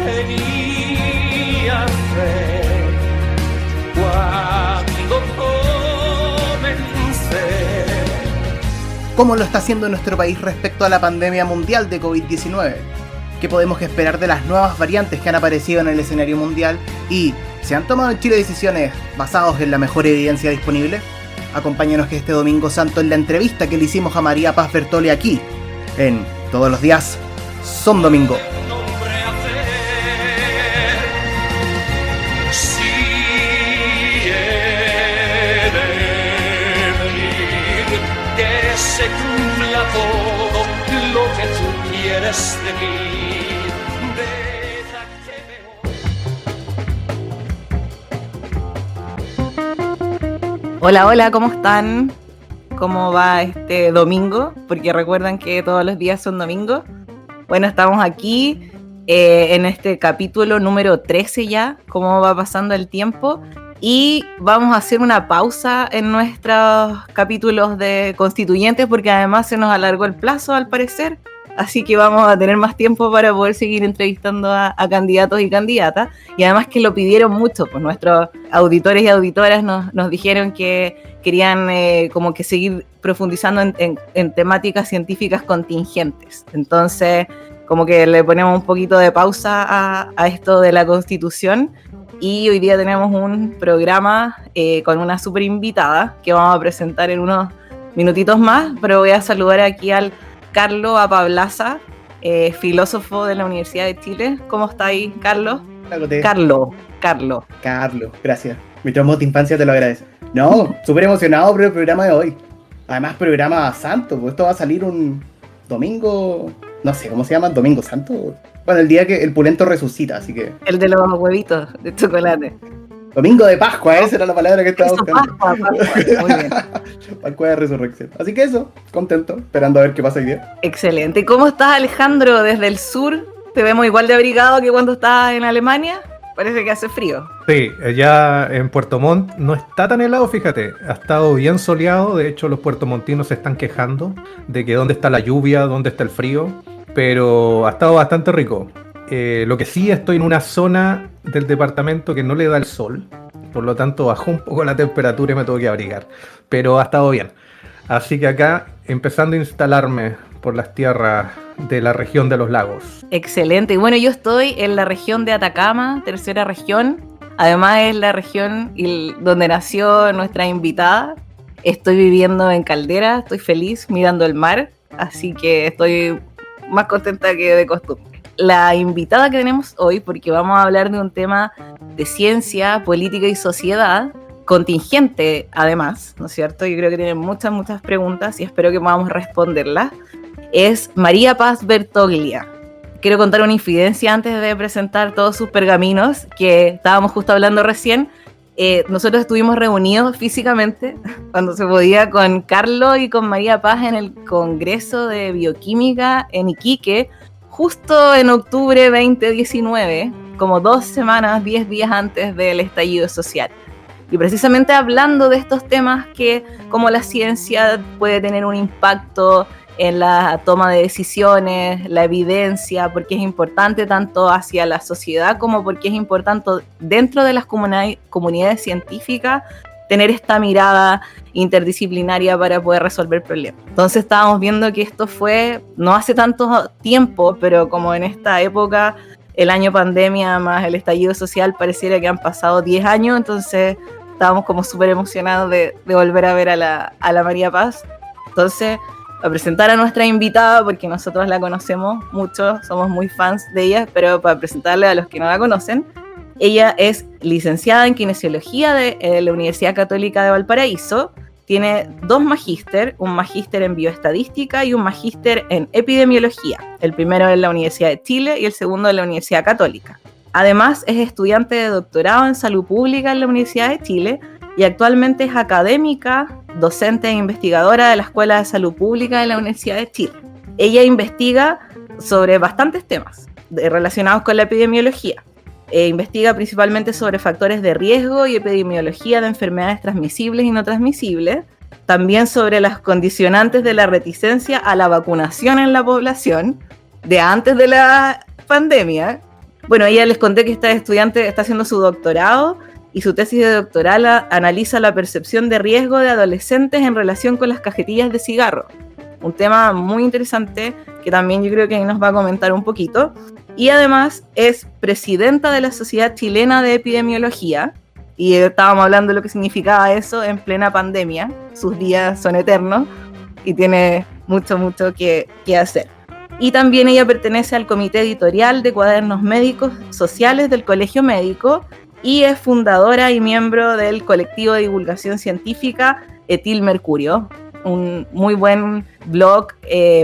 tenía fe cuando comencé. ¿Cómo lo está haciendo nuestro país respecto a la pandemia mundial de COVID-19? ¿Qué podemos esperar de las nuevas variantes que han aparecido en el escenario mundial? ¿Y se han tomado en Chile decisiones basadas en la mejor evidencia disponible? Acompáñanos este Domingo Santo en la entrevista que le hicimos a María Paz Bertoli aquí, en Todos los días son domingo. Que se cumpla todo lo que tú quieres de mí. Hola, hola, ¿cómo están? ¿Cómo va este domingo? Porque recuerdan que todos los días son domingos. Bueno, estamos aquí en este capítulo número 13 ya, cómo va pasando el tiempo. Y vamos a hacer una pausa en nuestros capítulos de constituyentes porque además se nos alargó el plazo al parecer. Así que vamos a tener más tiempo para poder seguir entrevistando a candidatos y candidatas. Y además que lo pidieron mucho, pues nuestros auditores y auditoras nos dijeron que querían como que seguir profundizando en temáticas científicas contingentes. Entonces, como que le ponemos un poquito de pausa a esto de la Constitución. Y hoy día tenemos un programa con una súper invitada que vamos a presentar en unos minutitos más. Pero voy a saludar aquí al Carlos Apablaza, filósofo de la Universidad de Chile. ¿Cómo está ahí, Carlos? Carlos, gracias. Mi trauma de infancia te lo agradece. No, súper emocionado por el programa de hoy. Además, programa santo, pues esto va a salir un domingo, no sé cómo se llama, domingo santo. Bueno, el día que el pulento resucita, así que... El de los huevitos de chocolate. Domingo de Pascua, esa era la palabra que estaba buscando. Pascua, muy bien. Pascua de Resurrección. Así que eso, contento, esperando a ver qué pasa hoy día. Excelente. ¿Cómo estás, Alejandro, desde el sur? ¿Te vemos igual de abrigado que cuando estás en Alemania? Parece que hace frío. Sí, allá en Puerto Montt no está tan helado, fíjate. Ha estado bien soleado, de hecho los puertomontinos se están quejando de que dónde está la lluvia, dónde está el frío, pero ha estado bastante rico. Lo que sí, estoy en una zona del departamento que no le da el sol, por lo tanto bajó un poco la temperatura y me tuve que abrigar, pero ha estado bien. Así que acá empezando a instalarme por las tierras de la región de los lagos. Excelente. Bueno, yo estoy en la región de Atacama, tercera región. Además es la región donde nació nuestra invitada. Estoy viviendo en Caldera, estoy feliz mirando el mar, así que estoy más contenta que de costumbre. La invitada que tenemos hoy, porque vamos a hablar de un tema de ciencia, política y sociedad, contingente además, ¿no es cierto? Yo creo que tiene muchas preguntas y espero que podamos responderlas. Es María Paz Bertoglia. Quiero contar una infidencia antes de presentar todos sus pergaminos, que estábamos justo hablando recién. Nosotros estuvimos reunidos físicamente, cuando se podía, con Carlos y con María Paz en el Congreso de Bioquímica en Iquique, justo en octubre 2019, como 2 semanas, 10 días antes del estallido social. Y precisamente hablando de estos temas, que cómo la ciencia puede tener un impacto en la toma de decisiones, la evidencia, porque es importante tanto hacia la sociedad como porque es importante dentro de las comunidades científicas tener esta mirada interdisciplinaria para poder resolver problemas. Entonces estábamos viendo que esto fue no hace tanto tiempo, pero como en esta época, el año pandemia más el estallido social, pareciera que han pasado 10 años, entonces estábamos como súper emocionados de volver a ver a la María Paz. Entonces, a presentar a nuestra invitada, porque nosotros la conocemos mucho, somos muy fans de ella, pero para presentarle a los que no la conocen, ella es licenciada en Kinesiología de la Universidad Católica de Valparaíso, tiene 2 magíster, un magíster en Bioestadística y un magíster en Epidemiología, el primero en la Universidad de Chile y el segundo en la Universidad Católica. Además, es estudiante de doctorado en Salud Pública en la Universidad de Chile y actualmente es académica, docente e investigadora de la Escuela de Salud Pública de la Universidad de Chile. Ella investiga sobre bastantes temas relacionados con la epidemiología. Investiga principalmente sobre factores de riesgo y epidemiología de enfermedades transmisibles y no transmisibles, también sobre las condicionantes de la reticencia a la vacunación en la población de antes de la pandemia, Bueno, ella les conté que esta estudiante está haciendo su doctorado y su tesis de doctoral analiza la percepción de riesgo de adolescentes en relación con las cajetillas de cigarro. Un tema muy interesante que también yo creo que ahí nos va a comentar un poquito. Y además es presidenta de la Sociedad Chilena de Epidemiología. Y estábamos hablando de lo que significaba eso en plena pandemia. Sus días son eternos y tiene mucho que hacer. Y también ella pertenece al comité editorial de Cuadernos Médicos Sociales del Colegio Médico y es fundadora y miembro del colectivo de divulgación científica Etil Mercurio, un muy buen blog,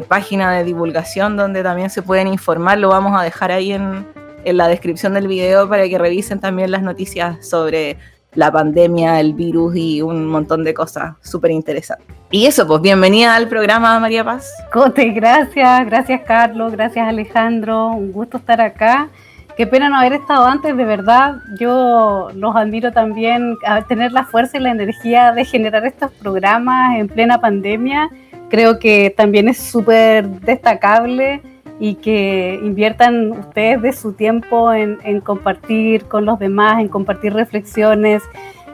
página de divulgación donde también se pueden informar. Lo vamos a dejar ahí en la descripción del video para que revisen también las noticias sobre la pandemia, el virus y un montón de cosas súper interesantes. Y eso, pues bienvenida al programa, María Paz. Cote, gracias Carlos, gracias Alejandro, un gusto estar acá. Qué pena no haber estado antes, de verdad. Yo los admiro también a tener la fuerza y la energía de generar estos programas en plena pandemia. Creo que también es súper destacable y que inviertan ustedes de su tiempo en compartir con los demás, en compartir reflexiones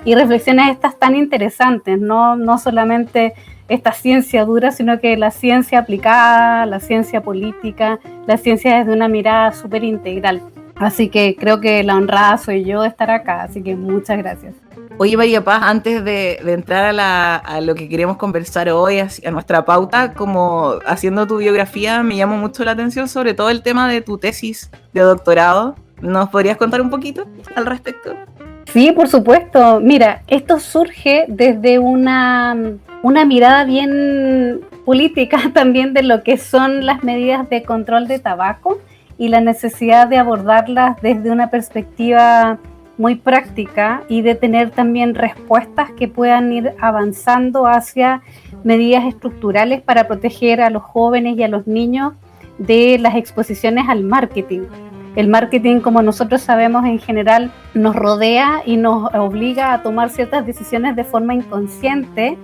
y reflexiones estas tan interesantes, no solamente esta ciencia dura, sino que la ciencia aplicada, la ciencia política, la ciencia desde una mirada súper integral. Así que creo que la honrada soy yo de estar acá, así que muchas gracias. Oye, María Paz, antes de entrar a lo que queremos conversar hoy, a nuestra pauta, como haciendo tu biografía, me llamó mucho la atención sobre todo el tema de tu tesis de doctorado. ¿Nos podrías contar un poquito al respecto? Sí, por supuesto. Mira, esto surge desde una mirada bien política también de lo que son las medidas de control de tabaco y la necesidad de abordarlas desde una perspectiva muy práctica y de tener también respuestas que puedan ir avanzando hacia medidas estructurales para proteger a los jóvenes y a los niños de las exposiciones al marketing. El marketing, como nosotros sabemos, en general nos rodea y nos obliga a tomar ciertas decisiones de forma inconsciente.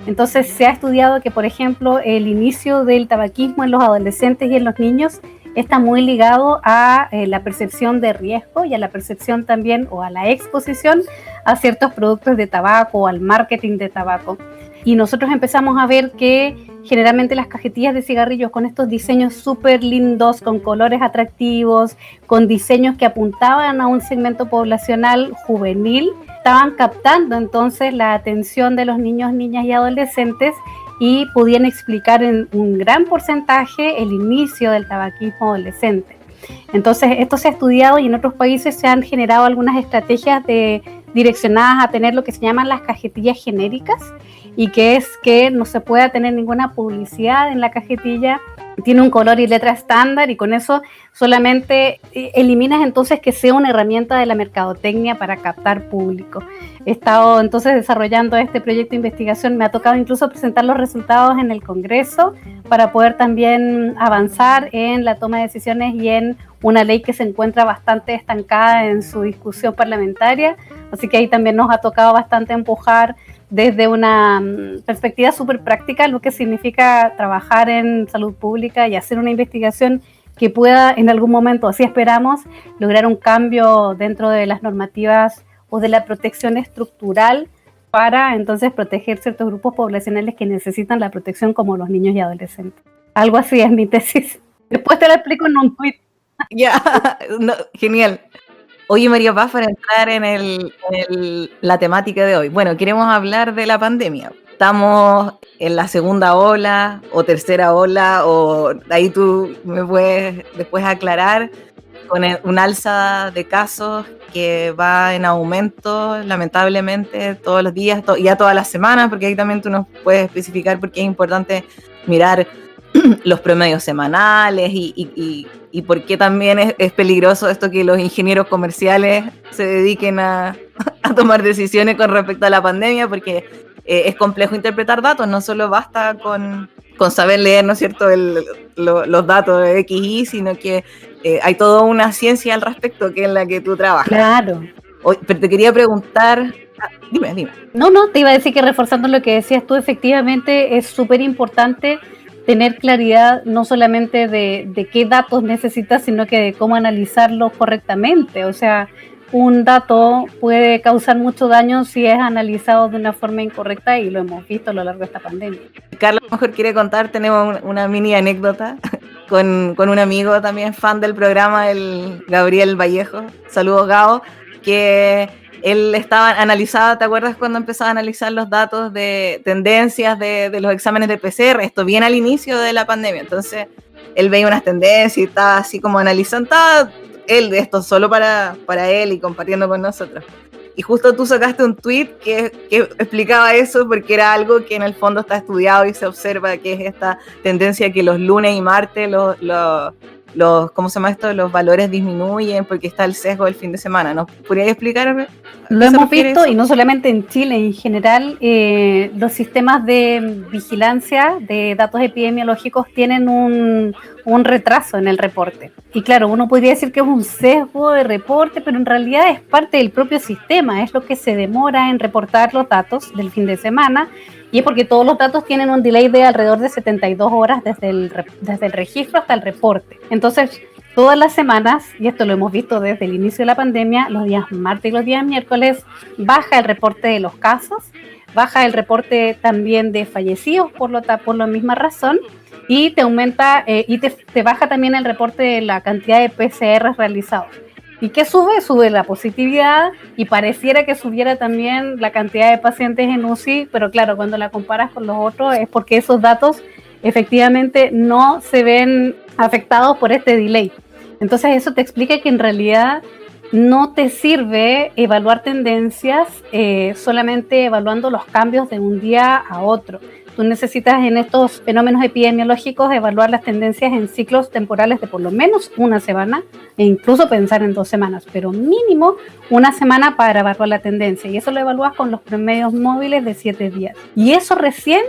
Entonces se ha estudiado que, por ejemplo, el inicio del tabaquismo en los adolescentes y en los niños está muy ligado a la percepción de riesgo y a la percepción también o a la exposición a ciertos productos de tabaco o al marketing de tabaco. Y nosotros empezamos a ver que generalmente las cajetillas de cigarrillos con estos diseños súper lindos, con colores atractivos, con diseños que apuntaban a un segmento poblacional juvenil, estaban captando entonces la atención de los niños, niñas y adolescentes y podían explicar en un gran porcentaje el inicio del tabaquismo adolescente. Entonces esto se ha estudiado y en otros países se han generado algunas estrategias direccionadas a tener lo que se llaman las cajetillas genéricas, y que es que no se pueda tener ninguna publicidad en la cajetilla, tiene un color y letra estándar y con eso solamente eliminas entonces que sea una herramienta de la mercadotecnia para captar público. He estado entonces desarrollando este proyecto de investigación, me ha tocado incluso presentar los resultados en el Congreso para poder también avanzar en la toma de decisiones y en una ley que se encuentra bastante estancada en su discusión parlamentaria, así que ahí también nos ha tocado bastante empujar desde una perspectiva súper práctica lo que significa trabajar en salud pública y hacer una investigación que pueda en algún momento, así esperamos, lograr un cambio dentro de las normativas o de la protección estructural para entonces proteger ciertos grupos poblacionales que necesitan la protección como los niños y adolescentes. Algo así es mi tesis. Después te la explico en un tweet. Ya, no, genial. Oye, María Paz, para entrar en la temática de hoy. Bueno, queremos hablar de la pandemia. Estamos en la segunda ola o tercera ola, o ahí tú me puedes después aclarar, con un alza de casos que va en aumento, lamentablemente, todos los días, ya todas las semanas, porque ahí también tú nos puedes especificar por qué es importante mirar los promedios semanales y por qué también es peligroso esto que los ingenieros comerciales se dediquen a tomar decisiones con respecto a la pandemia, porque es complejo interpretar datos, no solo basta con saber leer, ¿no es cierto?, los datos de XY, sino que hay toda una ciencia al respecto que es la que tú trabajas. Claro. Pero te quería preguntar... Dime. No, te iba a decir que reforzando lo que decías tú, efectivamente es súper importante tener claridad no solamente de qué datos necesitas, sino que de cómo analizarlos correctamente. O sea, un dato puede causar mucho daño si es analizado de una forma incorrecta y lo hemos visto a lo largo de esta pandemia. Carla a lo mejor quiere contar, tenemos una mini anécdota con un amigo también fan del programa, el Gabriel Vallejo, saludos Gao, que él analizaba, ¿te acuerdas cuando empezaba a analizar los datos de tendencias de los exámenes de PCR? Esto bien al inicio de la pandemia, entonces él veía unas tendencias y estaba así como analizando, él de esto solo para él y compartiendo con nosotros. Y justo tú sacaste un tweet que explicaba eso, porque era algo que en el fondo está estudiado y se observa, que es esta tendencia que los lunes y martes ¿cómo se llama esto? Los valores disminuyen porque está el sesgo del fin de semana. ¿Nos podrías explicar? Lo hemos visto eso? Y no solamente en Chile, en general los sistemas de vigilancia de datos epidemiológicos tienen un retraso en el reporte. Y claro, uno podría decir que es un sesgo de reporte, pero en realidad es parte del propio sistema, es lo que se demora en reportar los datos del fin de semana, y es porque todos los datos tienen un delay de alrededor de 72 horas desde el registro hasta el reporte. Entonces, todas las semanas, y esto lo hemos visto desde el inicio de la pandemia, los días martes y los días miércoles, baja el reporte de los casos, baja el reporte también de fallecidos por la misma razón, y te aumenta y te baja también el reporte de la cantidad de PCR realizados. ¿Y qué sube? Sube la positividad y pareciera que subiera también la cantidad de pacientes en UCI, pero claro, cuando la comparas con los otros es porque esos datos efectivamente no se ven afectados por este delay. Entonces eso te explica que en realidad no te sirve evaluar tendencias solamente evaluando los cambios de un día a otro. Tú necesitas en estos fenómenos epidemiológicos evaluar las tendencias en ciclos temporales de por lo menos una semana e incluso pensar en 2 semanas, pero mínimo una semana para evaluar la tendencia, y eso lo evalúas con los promedios móviles de 7 días. Y eso recién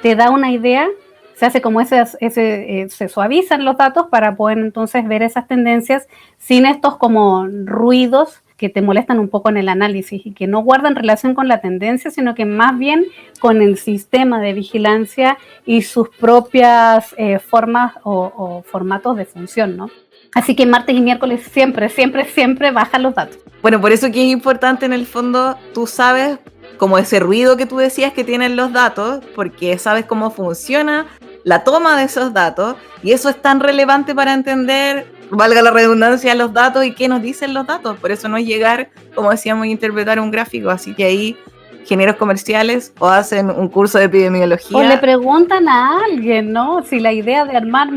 te da una idea, se hace como se suavizan los datos para poder entonces ver esas tendencias sin estos como ruidos que te molestan un poco en el análisis y que no guardan relación con la tendencia, sino que más bien con el sistema de vigilancia y sus propias formas o formatos de función, ¿no? Así que martes y miércoles siempre bajan los datos. Bueno, por eso que es importante en el fondo, tú sabes como ese ruido que tú decías que tienen los datos, porque sabes cómo funciona la toma de esos datos, y eso es tan relevante para entender, valga la redundancia, los datos y qué nos dicen los datos. Por eso no es llegar, como decíamos, a interpretar un gráfico. Así que ahí ingenieros comerciales o hacen un curso de epidemiología. O le preguntan a alguien, ¿no? Si la idea de armar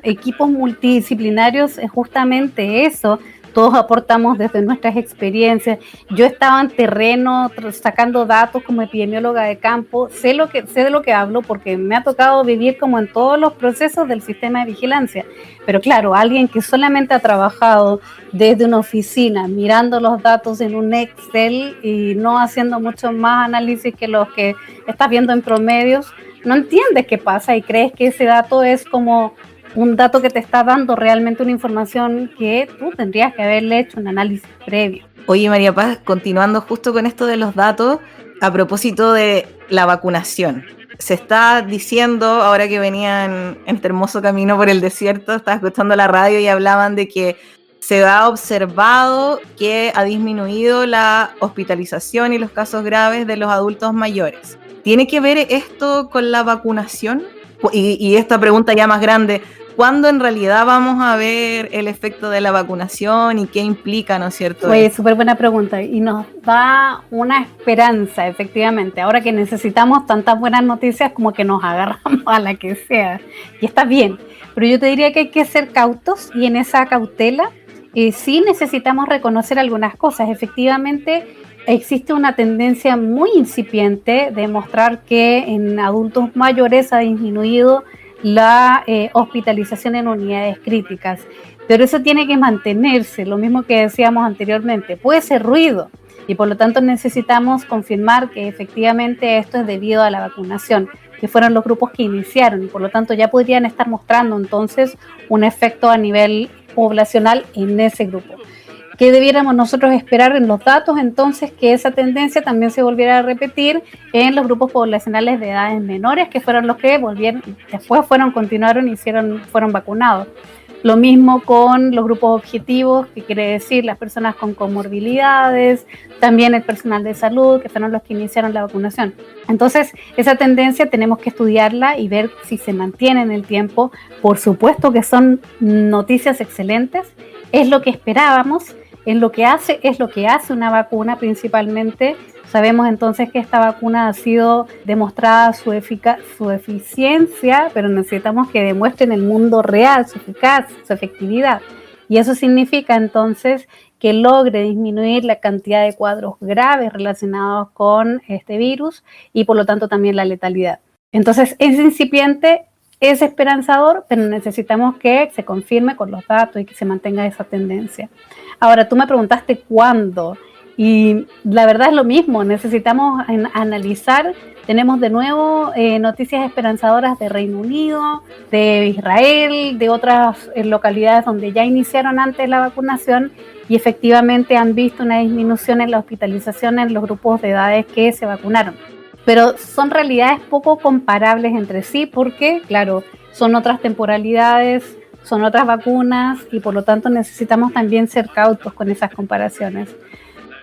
equipos multidisciplinarios es justamente eso. Todos aportamos desde nuestras experiencias. Yo estaba en terreno sacando datos como epidemióloga de campo. Sé de lo que hablo porque me ha tocado vivir como en todos los procesos del sistema de vigilancia. Pero claro, alguien que solamente ha trabajado desde una oficina, mirando los datos en un Excel y no haciendo mucho más análisis que los que estás viendo en promedios, no entiendes qué pasa y crees que ese dato es como un dato que te está dando realmente una información que tú tendrías que haberle hecho un análisis previo. Oye, María Paz, continuando justo con esto de los datos, a propósito de la vacunación. Se está diciendo, ahora que venía en este hermoso camino por el desierto, estaba escuchando la radio y hablaban de que se ha observado que ha disminuido la hospitalización y los casos graves de los adultos mayores. ¿Tiene que ver esto con la vacunación? Y esta pregunta ya más grande, ¿cuándo en realidad vamos a ver el efecto de la vacunación y qué implica, ¿no es cierto? Pues súper buena pregunta y nos da una esperanza, efectivamente. Ahora que necesitamos tantas buenas noticias como que nos agarramos a la que sea. Y está bien, pero yo te diría que hay que ser cautos y en esa cautela sí necesitamos reconocer algunas cosas. Efectivamente, existe una tendencia muy incipiente de mostrar que en adultos mayores ha disminuido la hospitalización en unidades críticas, pero eso tiene que mantenerse, lo mismo que decíamos anteriormente, puede ser ruido y por lo tanto necesitamos confirmar que efectivamente esto es debido a la vacunación, que fueron los grupos que iniciaron y por lo tanto ya podrían estar mostrando entonces un efecto a nivel poblacional en ese grupo. ¿qué debiéramos nosotros esperar en los datos? Entonces, que esa tendencia también se volviera a repetir en los grupos poblacionales de edades menores, que fueron los que después continuaron y fueron vacunados. Lo mismo con los grupos objetivos, que quiere decir las personas con comorbilidades, también el personal de salud, que fueron los que iniciaron la vacunación. Entonces, esa tendencia tenemos que estudiarla y ver si se mantiene en el tiempo. Por supuesto que son noticias excelentes, es lo que esperábamos, es lo que hace una vacuna principalmente. Sabemos entonces que esta vacuna ha sido demostrada su eficiencia, pero necesitamos que demuestre en el mundo real su eficacia, su efectividad. Y eso significa entonces que logre disminuir la cantidad de cuadros graves relacionados con este virus y por lo tanto también la letalidad. Entonces es incipiente, es esperanzador, pero necesitamos que se confirme con los datos y que se mantenga esa tendencia. Ahora, tú me preguntaste cuándo. Y la verdad es lo mismo, necesitamos analizar. Tenemos de nuevo noticias esperanzadoras de Reino Unido, de Israel, de otras localidades donde ya iniciaron antes la vacunación y efectivamente han visto una disminución en la hospitalización en los grupos de edades que se vacunaron. Pero son realidades poco comparables entre sí porque, claro, son otras temporalidades, son otras vacunas y por lo tanto necesitamos también ser cautos con esas comparaciones.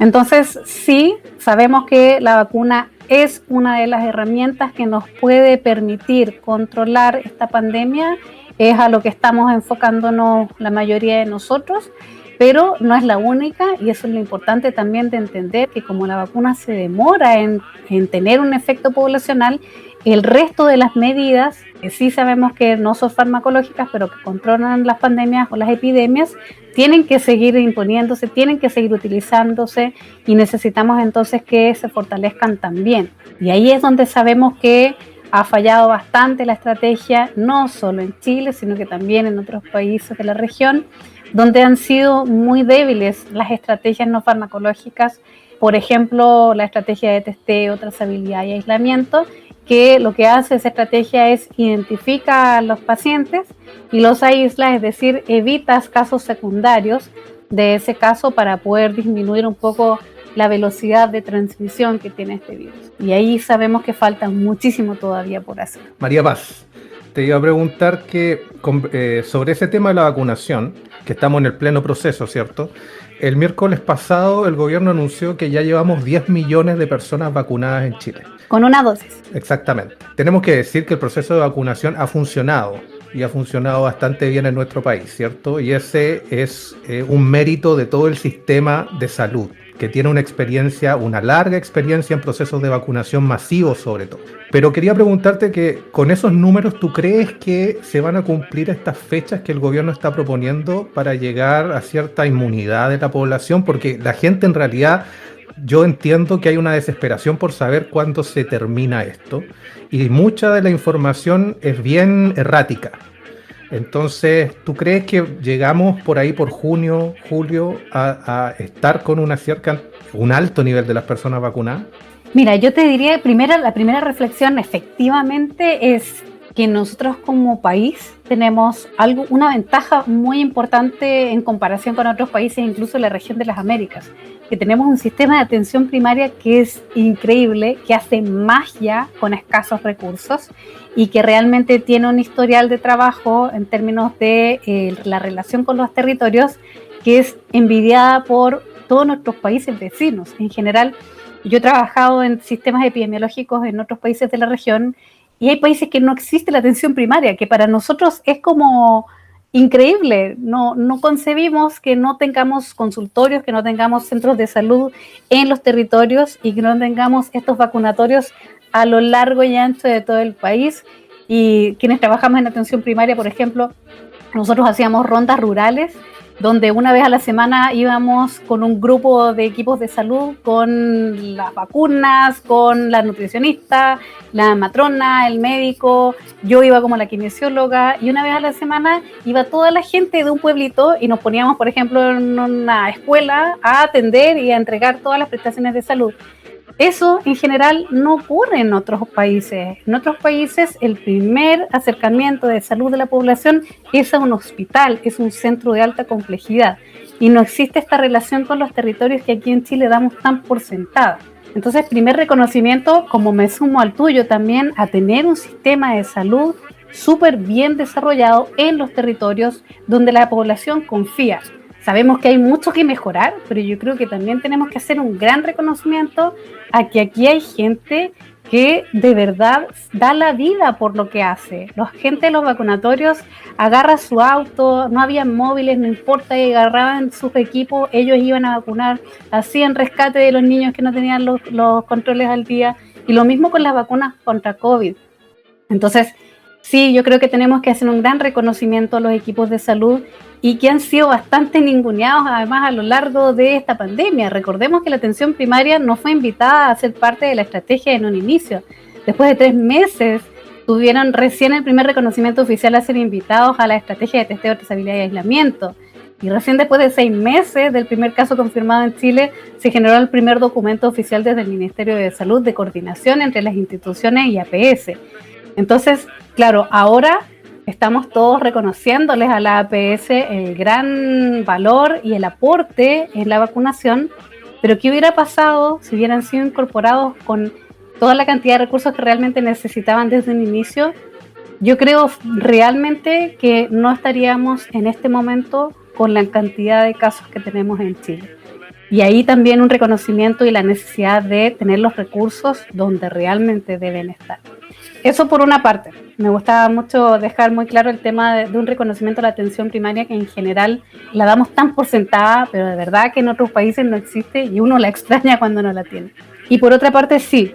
Entonces, sí, sabemos que la vacuna es una de las herramientas que nos puede permitir controlar esta pandemia, es a lo que estamos enfocándonos la mayoría de nosotros, pero no es la única y eso es lo importante también de entender que como la vacuna se demora en tener un efecto poblacional, el resto de las medidas, que sí sabemos que no son farmacológicas, pero que controlan las pandemias o las epidemias, tienen que seguir imponiéndose, tienen que seguir utilizándose y necesitamos entonces que se fortalezcan también. Y ahí es donde sabemos que ha fallado bastante la estrategia, no solo en Chile, sino que también en otros países de la región, donde han sido muy débiles las estrategias no farmacológicas, por ejemplo, la estrategia de testeo, trazabilidad y aislamiento, que lo que hace esa estrategia es identifica a los pacientes y los aísla, es decir, evitas casos secundarios de ese caso para poder disminuir un poco la velocidad de transmisión que tiene este virus. Y ahí sabemos que falta muchísimo todavía por hacer. María Paz, te iba a preguntar sobre ese tema de la vacunación, que estamos en el pleno proceso, ¿cierto? El miércoles pasado el gobierno anunció que ya llevamos 10 millones de personas vacunadas en Chile. Con una dosis. Exactamente. Tenemos que decir que el proceso de vacunación ha funcionado y ha funcionado bastante bien en nuestro país, ¿cierto? Y ese es un mérito de todo el sistema de salud, que tiene una larga experiencia en procesos de vacunación masivos sobre todo. Pero quería preguntarte que con esos números, ¿tú crees que se van a cumplir estas fechas que el gobierno está proponiendo para llegar a cierta inmunidad de la población? Porque la gente en realidad, yo entiendo que hay una desesperación por saber cuándo se termina esto y mucha de la información es bien errática. Entonces, ¿tú crees que llegamos por ahí por junio, julio a estar con un alto nivel de las personas vacunadas? Mira, yo te diría, la primera reflexión efectivamente es que nosotros como país tenemos una ventaja muy importante en comparación con otros países, incluso en la región de las Américas, que tenemos un sistema de atención primaria que es increíble, que hace magia con escasos recursos y que realmente tiene un historial de trabajo en términos de la relación con los territorios que es envidiada por todos nuestros países vecinos. En general, yo he trabajado en sistemas epidemiológicos en otros países de la región y hay países que no existe la atención primaria, que para nosotros es como increíble. No concebimos que no tengamos consultorios, que no tengamos centros de salud en los territorios y que no tengamos estos vacunatorios a lo largo y ancho de todo el país. Y quienes trabajamos en atención primaria, por ejemplo, nosotros hacíamos rondas rurales donde una vez a la semana íbamos con un grupo de equipos de salud, con las vacunas, con la nutricionista, la matrona, el médico, yo iba como la kinesióloga, y una vez a la semana iba toda la gente de un pueblito y nos poníamos, por ejemplo, en una escuela a atender y a entregar todas las prestaciones de salud. Eso en general no ocurre en otros países. En otros países el primer acercamiento de salud de la población es a un hospital, es un centro de alta complejidad y no existe esta relación con los territorios que aquí en Chile damos tan por sentada. Entonces, primer reconocimiento, como me sumo al tuyo también, a tener un sistema de salud súper bien desarrollado en los territorios donde la población confía. Sabemos que hay mucho que mejorar, pero yo creo que también tenemos que hacer un gran reconocimiento a que aquí hay gente que de verdad da la vida por lo que hace. La gente de los vacunatorios agarra su auto, no había móviles, no importa, agarraban sus equipos, ellos iban a vacunar, hacían rescate de los niños que no tenían los controles al día, y lo mismo con las vacunas contra COVID. Entonces, sí, yo creo que tenemos que hacer un gran reconocimiento a los equipos de salud y que han sido bastante ninguneados además a lo largo de esta pandemia. Recordemos que la atención primaria no fue invitada a ser parte de la estrategia en un inicio. Después de 3 meses tuvieron recién el primer reconocimiento oficial a ser invitados a la estrategia de testeo, trazabilidad y aislamiento. Y recién después de 6 meses del primer caso confirmado en Chile, se generó el primer documento oficial desde el Ministerio de Salud de coordinación entre las instituciones y APS. Entonces, claro, ahora estamos todos reconociéndoles a la APS el gran valor y el aporte en la vacunación, pero ¿qué hubiera pasado si hubieran sido incorporados con toda la cantidad de recursos que realmente necesitaban desde un inicio? Yo creo realmente que no estaríamos en este momento con la cantidad de casos que tenemos en Chile. Y ahí también un reconocimiento y la necesidad de tener los recursos donde realmente deben estar. Eso por una parte. Me gustaba mucho dejar muy claro el tema de un reconocimiento a la atención primaria que en general la damos tan por sentada, pero de verdad que en otros países no existe y uno la extraña cuando no la tiene. Y por otra parte, sí,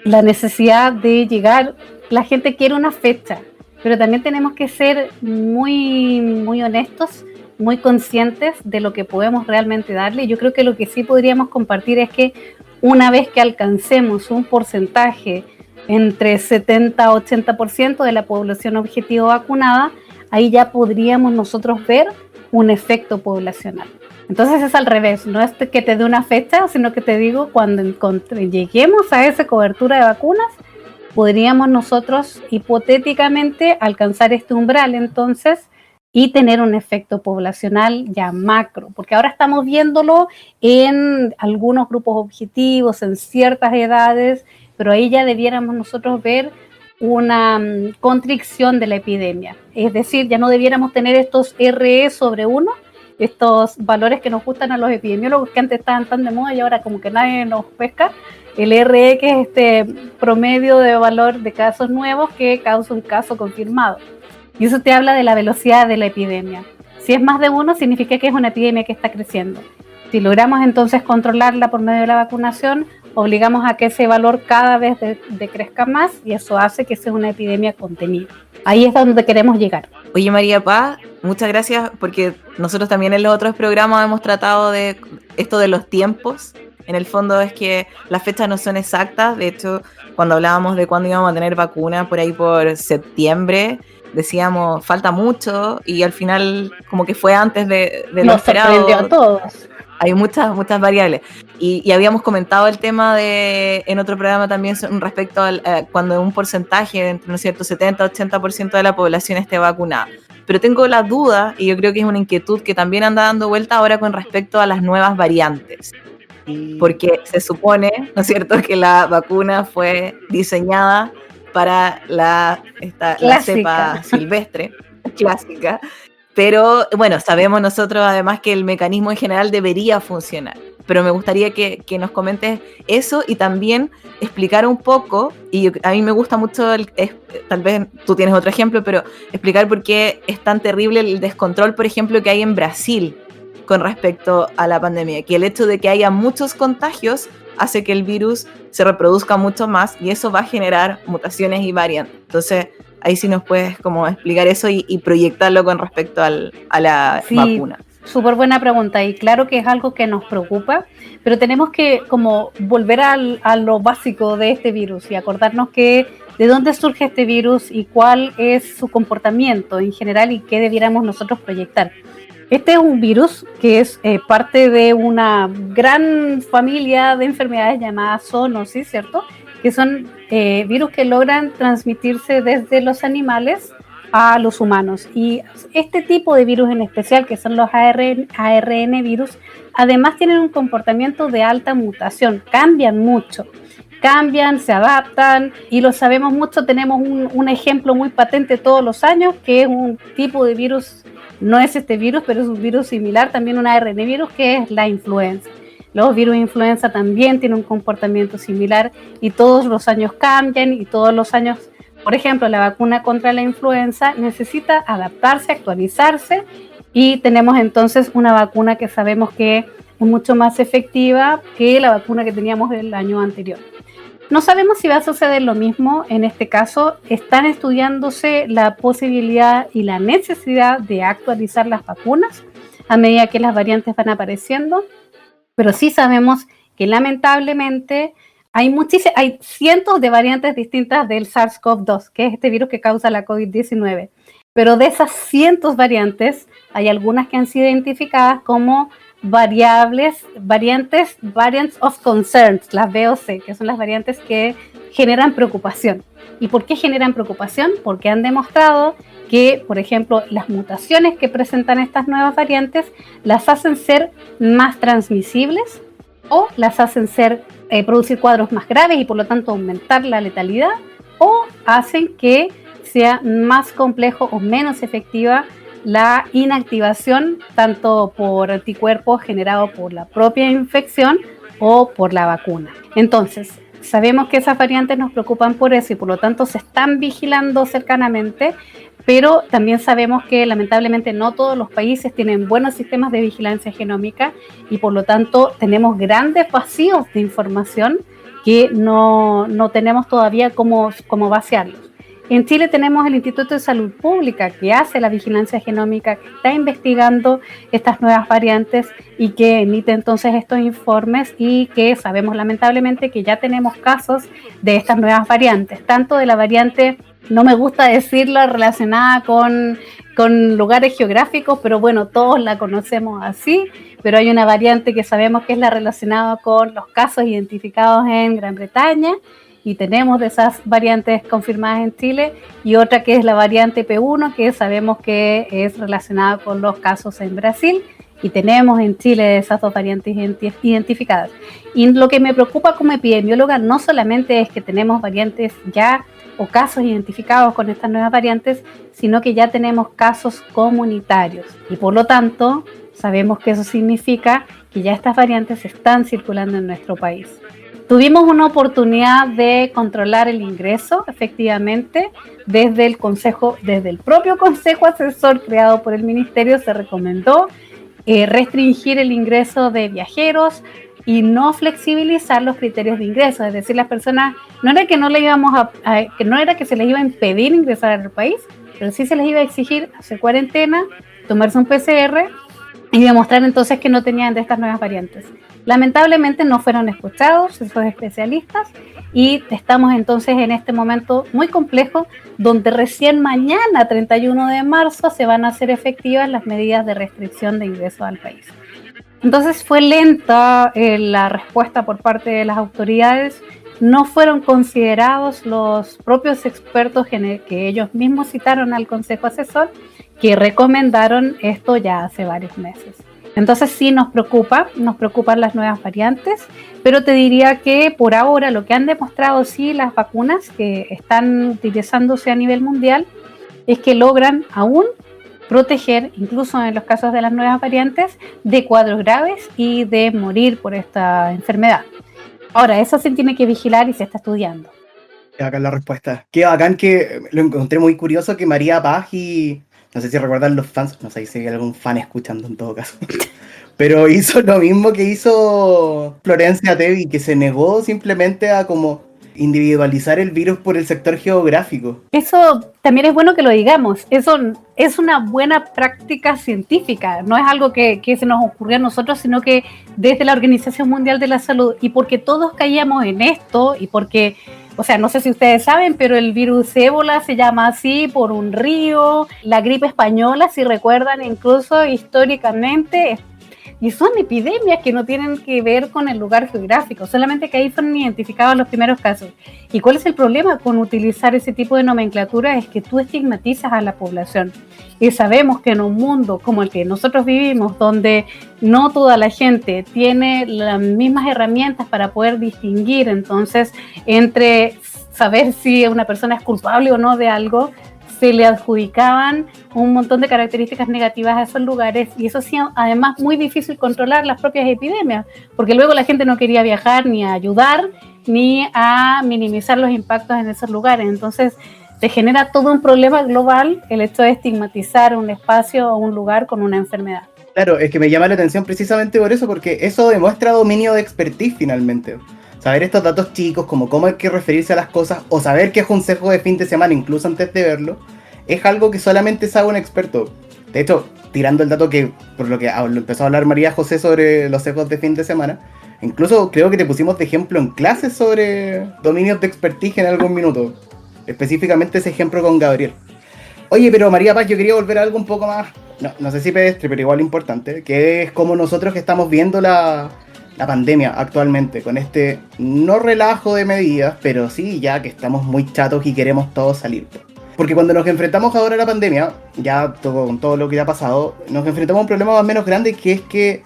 la necesidad de llegar, la gente quiere una fecha, pero también tenemos que ser muy honestos, muy conscientes de lo que podemos realmente darle. Yo creo que lo que sí podríamos compartir es que una vez que alcancemos un porcentaje entre 70 a 80% de la población objetivo vacunada, ahí ya podríamos nosotros ver un efecto poblacional. Entonces es al revés, no es que te dé una fecha, sino que te digo, cuando lleguemos a esa cobertura de vacunas, podríamos nosotros hipotéticamente alcanzar este umbral entonces y tener un efecto poblacional ya macro, porque ahora estamos viéndolo en algunos grupos objetivos, en ciertas edades, pero ahí ya debiéramos nosotros ver una constricción de la epidemia. Es decir, ya no debiéramos tener estos RE sobre 1, estos valores que nos gustan a los epidemiólogos que antes estaban tan de moda y ahora como que nadie nos pesca. El RE, que es este promedio de valor de casos nuevos que causa un caso confirmado. Y eso te habla de la velocidad de la epidemia. Si es más de 1, significa que es una epidemia que está creciendo. Si logramos entonces controlarla por medio de la vacunación, obligamos a que ese valor cada vez decrezca más y eso hace que sea una epidemia contenida. Ahí es donde queremos llegar. Oye, María Paz, muchas gracias, porque nosotros también en los otros programas hemos tratado de esto de los tiempos. En el fondo es que las fechas no son exactas. De hecho, cuando hablábamos de cuándo íbamos a tener vacuna, por ahí por septiembre, decíamos falta mucho y al final como que fue antes de lo esperado. Nos sorprendió a todos. Hay muchas variables. Y habíamos comentado el tema en otro programa también respecto a cuando un porcentaje, entre, ¿no es cierto?, 70-80% de la población esté vacunada. Pero tengo la duda, y yo creo que es una inquietud que también anda dando vuelta ahora con respecto a las nuevas variantes. Porque se supone, ¿no es cierto?, que la vacuna fue diseñada para la cepa silvestre, clásica. Pero bueno, sabemos nosotros además que el mecanismo en general debería funcionar. Pero me gustaría que nos comentes eso y también explicar un poco, y a mí me gusta mucho, tal vez tú tienes otro ejemplo, pero explicar por qué es tan terrible el descontrol, por ejemplo, que hay en Brasil con respecto a la pandemia. Que el hecho de que haya muchos contagios hace que el virus se reproduzca mucho más y eso va a generar mutaciones y variantes. Entonces, ahí sí nos puedes como explicar eso y proyectarlo con respecto a la vacuna. Súper buena pregunta y claro que es algo que nos preocupa, pero tenemos que como volver a lo básico de este virus y acordarnos que de dónde surge este virus y cuál es su comportamiento en general y qué debiéramos nosotros proyectar. Este es un virus que es parte de una gran familia de enfermedades llamadas zoonosis, ¿cierto? Que son virus que logran transmitirse desde los animales a los humanos. Y este tipo de virus en especial, que son los ARN virus, además tienen un comportamiento de alta mutación, cambian mucho. Cambian, se adaptan y lo sabemos mucho. Tenemos un ejemplo muy patente todos los años, que es un tipo de virus, no es este virus, pero es un virus similar, también un ARN virus, que es la influenza. Los virus de influenza también tienen un comportamiento similar y todos los años cambian y todos los años, por ejemplo, la vacuna contra la influenza necesita adaptarse, actualizarse, y tenemos entonces una vacuna que sabemos que es mucho más efectiva que la vacuna que teníamos el año anterior. No sabemos si va a suceder lo mismo en este caso. Están estudiándose la posibilidad y la necesidad de actualizar las vacunas a medida que las variantes van apareciendo, pero sí sabemos que lamentablemente hay cientos de variantes distintas del SARS-CoV-2, que es este virus que causa la COVID-19. Pero de esas cientos variantes, hay algunas que han sido identificadas como variants of concerns, las VOC, que son las variantes que generan preocupación. ¿Y por qué generan preocupación? Porque han demostrado que, por ejemplo, las mutaciones que presentan estas nuevas variantes las hacen ser más transmisibles o las hacen producir cuadros más graves y por lo tanto aumentar la letalidad, o hacen que sea más complejo o menos efectiva la inactivación, tanto por anticuerpos generados por la propia infección o por la vacuna. Entonces, sabemos que esas variantes nos preocupan por eso y por lo tanto se están vigilando cercanamente, pero también sabemos que lamentablemente no todos los países tienen buenos sistemas de vigilancia genómica y por lo tanto tenemos grandes vacíos de información que no tenemos todavía cómo vaciarlos. En Chile tenemos el Instituto de Salud Pública, que hace la vigilancia genómica, que está investigando estas nuevas variantes y que emite entonces estos informes, y que sabemos lamentablemente que ya tenemos casos de estas nuevas variantes, tanto de la variante, no me gusta decirlo, relacionada con lugares geográficos, pero bueno, todos la conocemos así, pero hay una variante que sabemos que es la relacionada con los casos identificados en Gran Bretaña, y tenemos de esas variantes confirmadas en Chile, y otra que es la variante P1, que sabemos que es relacionada con los casos en Brasil, y tenemos en Chile esas dos variantes identificadas. Y lo que me preocupa como epidemióloga no solamente es que tenemos variantes ya o casos identificados con estas nuevas variantes, sino que ya tenemos casos comunitarios, y por lo tanto sabemos que eso significa que ya estas variantes están circulando en nuestro país. Tuvimos una oportunidad de controlar el ingreso, efectivamente, desde el propio Consejo Asesor creado por el Ministerio se recomendó restringir el ingreso de viajeros y no flexibilizar los criterios de ingreso, es decir, las personas, no era que no era que se les iba a impedir ingresar al país, pero sí se les iba a exigir hacer cuarentena, tomarse un PCR y demostrar entonces que no tenían de estas nuevas variantes. Lamentablemente no fueron escuchados esos especialistas y estamos entonces en este momento muy complejo, donde recién mañana, 31 de marzo, se van a hacer efectivas las medidas de restricción de ingreso al país. Entonces fue lenta la respuesta por parte de las autoridades, no fueron considerados los propios expertos que ellos mismos citaron al Consejo Asesor, que recomendaron esto ya hace varios meses. Entonces sí nos preocupan las nuevas variantes, pero te diría que por ahora lo que han demostrado sí las vacunas que están utilizándose a nivel mundial es que logran aún proteger, incluso en los casos de las nuevas variantes, de cuadros graves y de morir por esta enfermedad. Ahora, eso se tiene que vigilar y se está estudiando. Qué bacán la respuesta. Qué bacán, que lo encontré muy curioso que María Paz y... no sé si recuerdan los fans, no sé si hay algún fan escuchando en todo caso, pero hizo lo mismo que hizo Florencia Tevi, que se negó simplemente a como individualizar el virus por el sector geográfico. Eso también es bueno que lo digamos, eso es una buena práctica científica, no es algo que se nos ocurrió a nosotros, sino que desde la Organización Mundial de la Salud, y porque todos caíamos en esto, y porque O sea, no sé si ustedes saben, pero el virus ébola se llama así por un río, la gripe española, si recuerdan, incluso históricamente, y son epidemias que no tienen que ver con el lugar geográfico, solamente que ahí fueron identificados los primeros casos. ¿Y cuál es el problema con utilizar ese tipo de nomenclatura? Es que tú estigmatizas a la población. Y sabemos que en un mundo como el que nosotros vivimos, donde no toda la gente tiene las mismas herramientas para poder distinguir, entonces, entre saber si una persona es culpable o no de algo, se le adjudicaban un montón de características negativas a esos lugares, y eso hacía además muy difícil controlar las propias epidemias, porque luego la gente no quería viajar ni a ayudar ni a minimizar los impactos en esos lugares. Entonces te genera todo un problema global el hecho de estigmatizar un espacio o un lugar con una enfermedad. Claro, es que me llama la atención precisamente por eso, porque eso demuestra dominio de expertise finalmente. Saber estos datos chicos, como cómo hay que referirse a las cosas, o saber qué es un sesgo de fin de semana incluso antes de verlo, es algo que solamente sabe un experto. De hecho, tirando el dato que, por lo que empezó a hablar María José sobre los sesgos de fin de semana, incluso creo que te pusimos de ejemplo en clases sobre dominios de expertise en algún minuto. Específicamente ese ejemplo con Gabriel. Oye, pero María Paz, yo quería volver a algo un poco más, no sé si pedestre, pero igual importante, que es como nosotros que estamos viendo la pandemia actualmente, con este no relajo de medidas, pero sí ya que estamos muy chatos y queremos todos salir. Porque cuando nos enfrentamos ahora a la pandemia, ya con todo lo que ha pasado, nos enfrentamos a un problema más o menos grande, que es que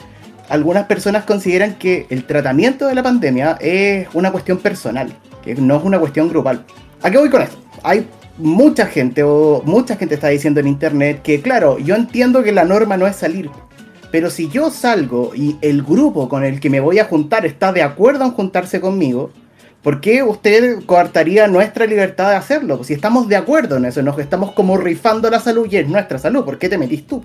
algunas personas consideran que el tratamiento de la pandemia es una cuestión personal, que no es una cuestión grupal. ¿A qué voy con esto? Hay mucha gente está diciendo en internet que, claro, yo entiendo que la norma no es salir, pero si yo salgo y el grupo con el que me voy a juntar está de acuerdo en juntarse conmigo, ¿por qué usted coartaría nuestra libertad de hacerlo? Pues si estamos de acuerdo en eso, nos estamos como rifando la salud y es nuestra salud, ¿por qué te metís tú?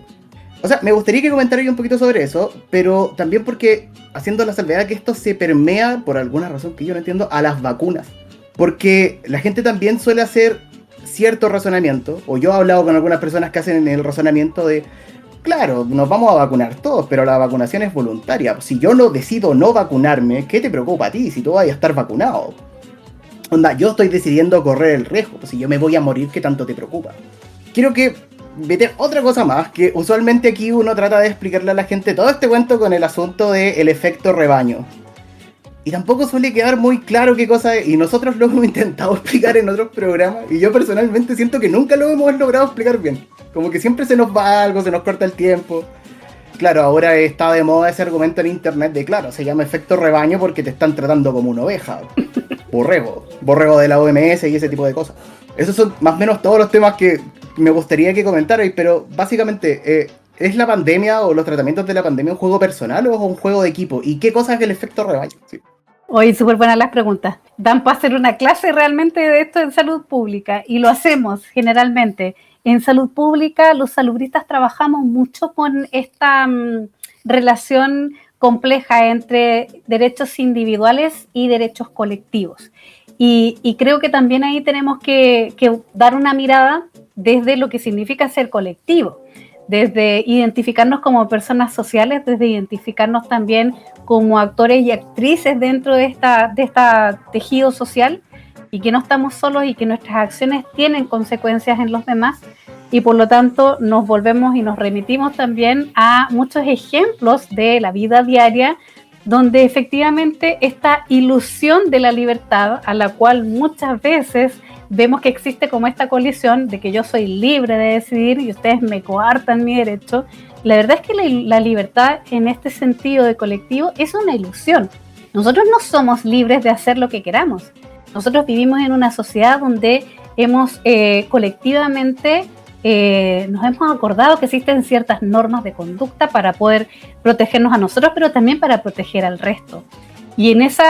O sea, me gustaría que comentara un poquito sobre eso, pero también porque, haciendo la salvedad que esto se permea, por alguna razón que yo no entiendo, a las vacunas. Porque la gente también suele hacer cierto razonamiento, o yo he hablado con algunas personas que hacen el razonamiento de, claro, nos vamos a vacunar todos, pero la vacunación es voluntaria. Si yo no decido no vacunarme, ¿qué te preocupa a ti si tú vas a estar vacunado? Onda, yo estoy decidiendo correr el riesgo, si yo me voy a morir, ¿qué tanto te preocupa? Quiero que meter otra cosa más, que usualmente aquí uno trata de explicarle a la gente todo este cuento con el asunto del efecto rebaño. Y tampoco suele quedar muy claro qué cosa es, y nosotros lo hemos intentado explicar en otros programas, y yo personalmente siento que nunca lo hemos logrado explicar bien. Como que siempre se nos va algo, se nos corta el tiempo. Claro, ahora está de moda ese argumento en internet de, claro, se llama efecto rebaño porque te están tratando como una oveja. Borrego de la OMS y ese tipo de cosas. Esos son más o menos todos los temas que me gustaría que comentarais, pero básicamente, ¿es la pandemia o los tratamientos de la pandemia un juego personal o un juego de equipo? ¿Y qué cosa es el efecto rebaño? Sí. Hoy súper buenas las preguntas. Dan para hacer una clase realmente de esto en salud pública, y lo hacemos generalmente. En salud pública, los salubristas trabajamos mucho con esta relación compleja entre derechos individuales y derechos colectivos. Y creo que también ahí tenemos que dar una mirada desde lo que significa ser colectivo, desde identificarnos como personas sociales, desde identificarnos también como actores y actrices dentro de esta tejido social, y que no estamos solos y que nuestras acciones tienen consecuencias en los demás, y por lo tanto nos volvemos y nos remitimos también a muchos ejemplos de la vida diaria donde efectivamente esta ilusión de la libertad, a la cual muchas veces vemos que existe como esta colisión de que yo soy libre de decidir y ustedes me coartan mi derecho. La verdad es que la libertad en este sentido de colectivo es una ilusión. Nosotros no somos libres de hacer lo que queramos. Nosotros vivimos en una sociedad donde hemos colectivamente nos hemos acordado que existen ciertas normas de conducta para poder protegernos a nosotros, pero también para proteger al resto. Y en ese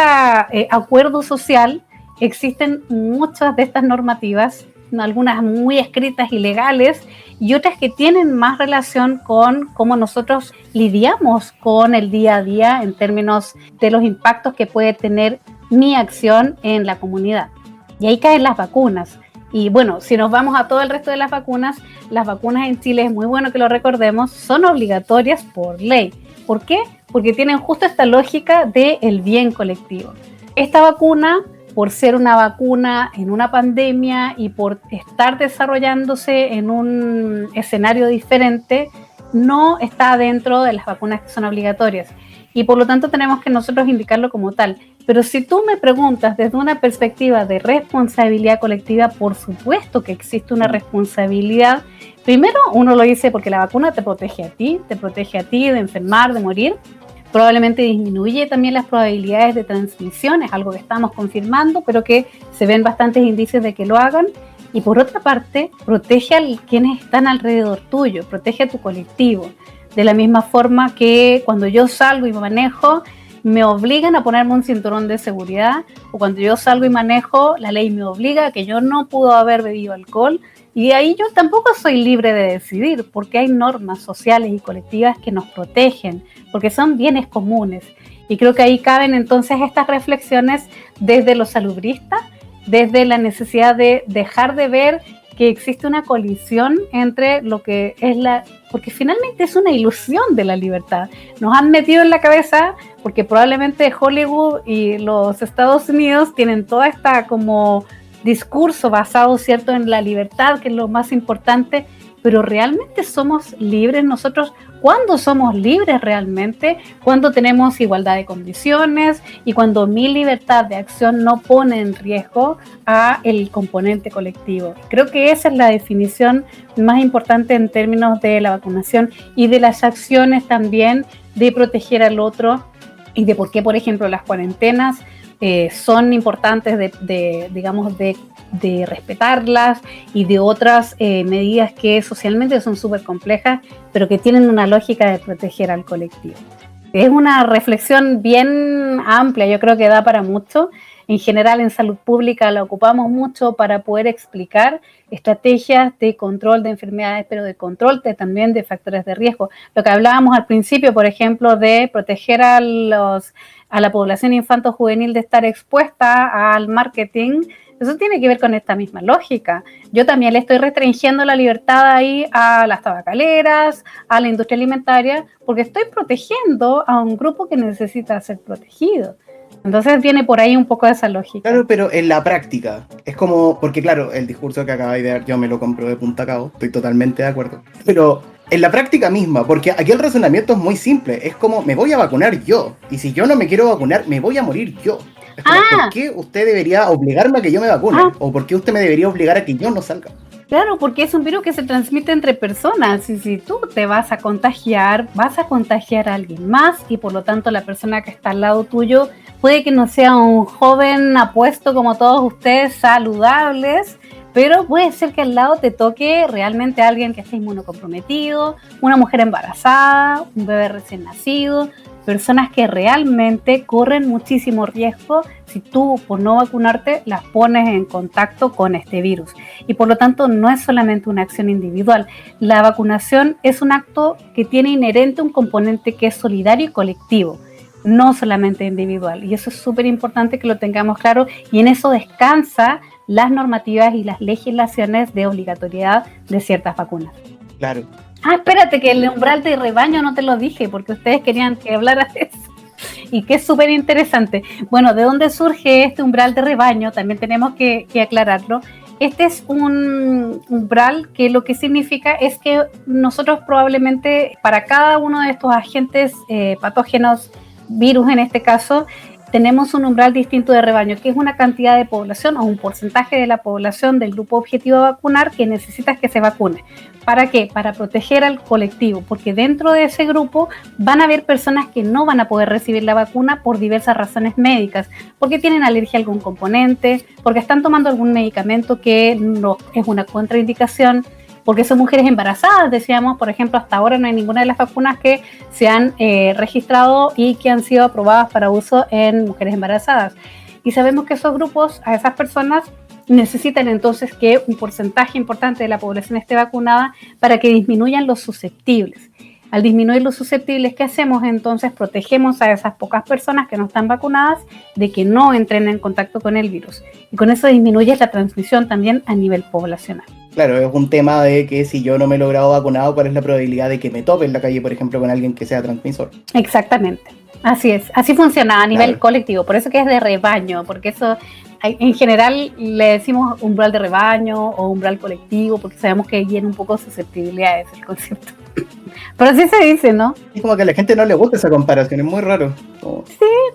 acuerdo social existen muchas de estas normativas, algunas muy escritas y legales, y otras que tienen más relación con cómo nosotros lidiamos con el día a día en términos de los impactos que puede tener mi acción en la comunidad. Y ahí caen las vacunas. Y bueno, si nos vamos a todo el resto de las vacunas en Chile, es muy bueno que lo recordemos, son obligatorias por ley. ¿Por qué? Porque tienen justo esta lógica del bien colectivo. Esta vacuna por ser una vacuna en una pandemia y por estar desarrollándose en un escenario diferente, no está dentro de las vacunas que son obligatorias. Y por lo tanto tenemos que nosotros indicarlo como tal. Pero si tú me preguntas desde una perspectiva de responsabilidad colectiva, por supuesto que existe una responsabilidad. Primero, uno lo dice porque la vacuna te protege a ti de enfermar, de morir. Probablemente disminuye también las probabilidades de transmisión, es algo que estamos confirmando, pero que se ven bastantes indicios de que lo hagan. Y por otra parte, protege a quienes están alrededor tuyo, protege a tu colectivo. De la misma forma que cuando yo salgo y manejo, me obligan a ponerme un cinturón de seguridad, o cuando yo salgo y manejo, la ley me obliga a que yo no puedo haber bebido alcohol, y ahí yo tampoco soy libre de decidir, porque hay normas sociales y colectivas que nos protegen, porque son bienes comunes. Y creo que ahí caben entonces estas reflexiones desde los salubristas, desde la necesidad de dejar de ver que existe una colisión entre lo que es porque finalmente es una ilusión de la libertad. Nos han metido en la cabeza, porque probablemente Hollywood y los Estados Unidos tienen toda esta como discurso basado, ¿cierto?, en la libertad, que es lo más importante, pero ¿realmente somos libres nosotros? ¿Cuándo somos libres realmente? Cuando tenemos igualdad de condiciones y cuando mi libertad de acción no pone en riesgo a el componente colectivo. Creo que esa es la definición más importante en términos de la vacunación y de las acciones también de proteger al otro, y de por qué, por ejemplo, las cuarentenas son importantes de respetarlas, y de otras medidas que socialmente son súper complejas, pero que tienen una lógica de proteger al colectivo. Es una reflexión bien amplia, yo creo que da para mucho. En general, en salud pública la ocupamos mucho para poder explicar estrategias de control de enfermedades, pero de control también de factores de riesgo. Lo que hablábamos al principio, por ejemplo, de proteger a la población infanto-juvenil de estar expuesta al marketing, eso tiene que ver con esta misma lógica. Yo también le estoy restringiendo la libertad ahí a las tabacaleras, a la industria alimentaria, porque estoy protegiendo a un grupo que necesita ser protegido. Entonces viene por ahí un poco de esa lógica. Claro, pero en la práctica, es como, porque claro, el discurso que acabáis de dar yo me lo compro de punta a cabo, estoy totalmente de acuerdo, pero en la práctica misma, porque aquí el razonamiento es muy simple, es como, me voy a vacunar yo, y si yo no me quiero vacunar, me voy a morir yo. Es como, ¿por qué usted debería obligarme a que yo me vacune? ¿O por qué usted me debería obligar a que yo no salga? Claro, porque es un virus que se transmite entre personas, y si tú te vas a contagiar a alguien más, y por lo tanto la persona que está al lado tuyo puede que no sea un joven apuesto como todos ustedes, saludables, pero puede ser que al lado te toque realmente alguien que esté inmunocomprometido, una mujer embarazada, un bebé recién nacido, personas que realmente corren muchísimo riesgo si tú, por no vacunarte, las pones en contacto con este virus. Y por lo tanto no es solamente una acción individual. La vacunación es un acto que tiene inherente un componente que es solidario y colectivo, no solamente individual. Y eso es súper importante que lo tengamos claro, y en eso descansa las normativas y las legislaciones de obligatoriedad de ciertas vacunas. Claro. Espérate, que el umbral de rebaño no te lo dije, porque ustedes querían que hablara de eso, y que es súper interesante. Bueno, ¿de dónde surge este umbral de rebaño? También tenemos que aclararlo. Este es un umbral que lo que significa es que nosotros probablemente para cada uno de estos agentes patógenos, virus en este caso, tenemos un umbral distinto de rebaño, que es una cantidad de población o un porcentaje de la población del grupo objetivo a vacunar que necesitas que se vacune. ¿Para qué? Para proteger al colectivo, porque dentro de ese grupo van a haber personas que no van a poder recibir la vacuna por diversas razones médicas, porque tienen alergia a algún componente, porque están tomando algún medicamento que no es una contraindicación, porque son mujeres embarazadas, decíamos, por ejemplo, hasta ahora no hay ninguna de las vacunas que se han registrado y que han sido aprobadas para uso en mujeres embarazadas. Y sabemos que esos grupos, a esas personas, necesitan entonces que un porcentaje importante de la población esté vacunada para que disminuyan los susceptibles. Al disminuir los susceptibles, ¿qué hacemos? Entonces protegemos a esas pocas personas que no están vacunadas de que no entren en contacto con el virus. Y con eso disminuye la transmisión también a nivel poblacional. Claro, es un tema de que si yo no me he logrado vacunado, ¿cuál es la probabilidad de que me tope en la calle, por ejemplo, con alguien que sea transmisor? Exactamente. Así es, así funciona a nivel colectivo, por eso que es de rebaño, porque eso en general le decimos umbral de rebaño o umbral colectivo porque sabemos que tiene un poco susceptibilidades el concepto. Pero así se dice, ¿no? Es como que a la gente no le gusta esa comparación, es muy raro. Como,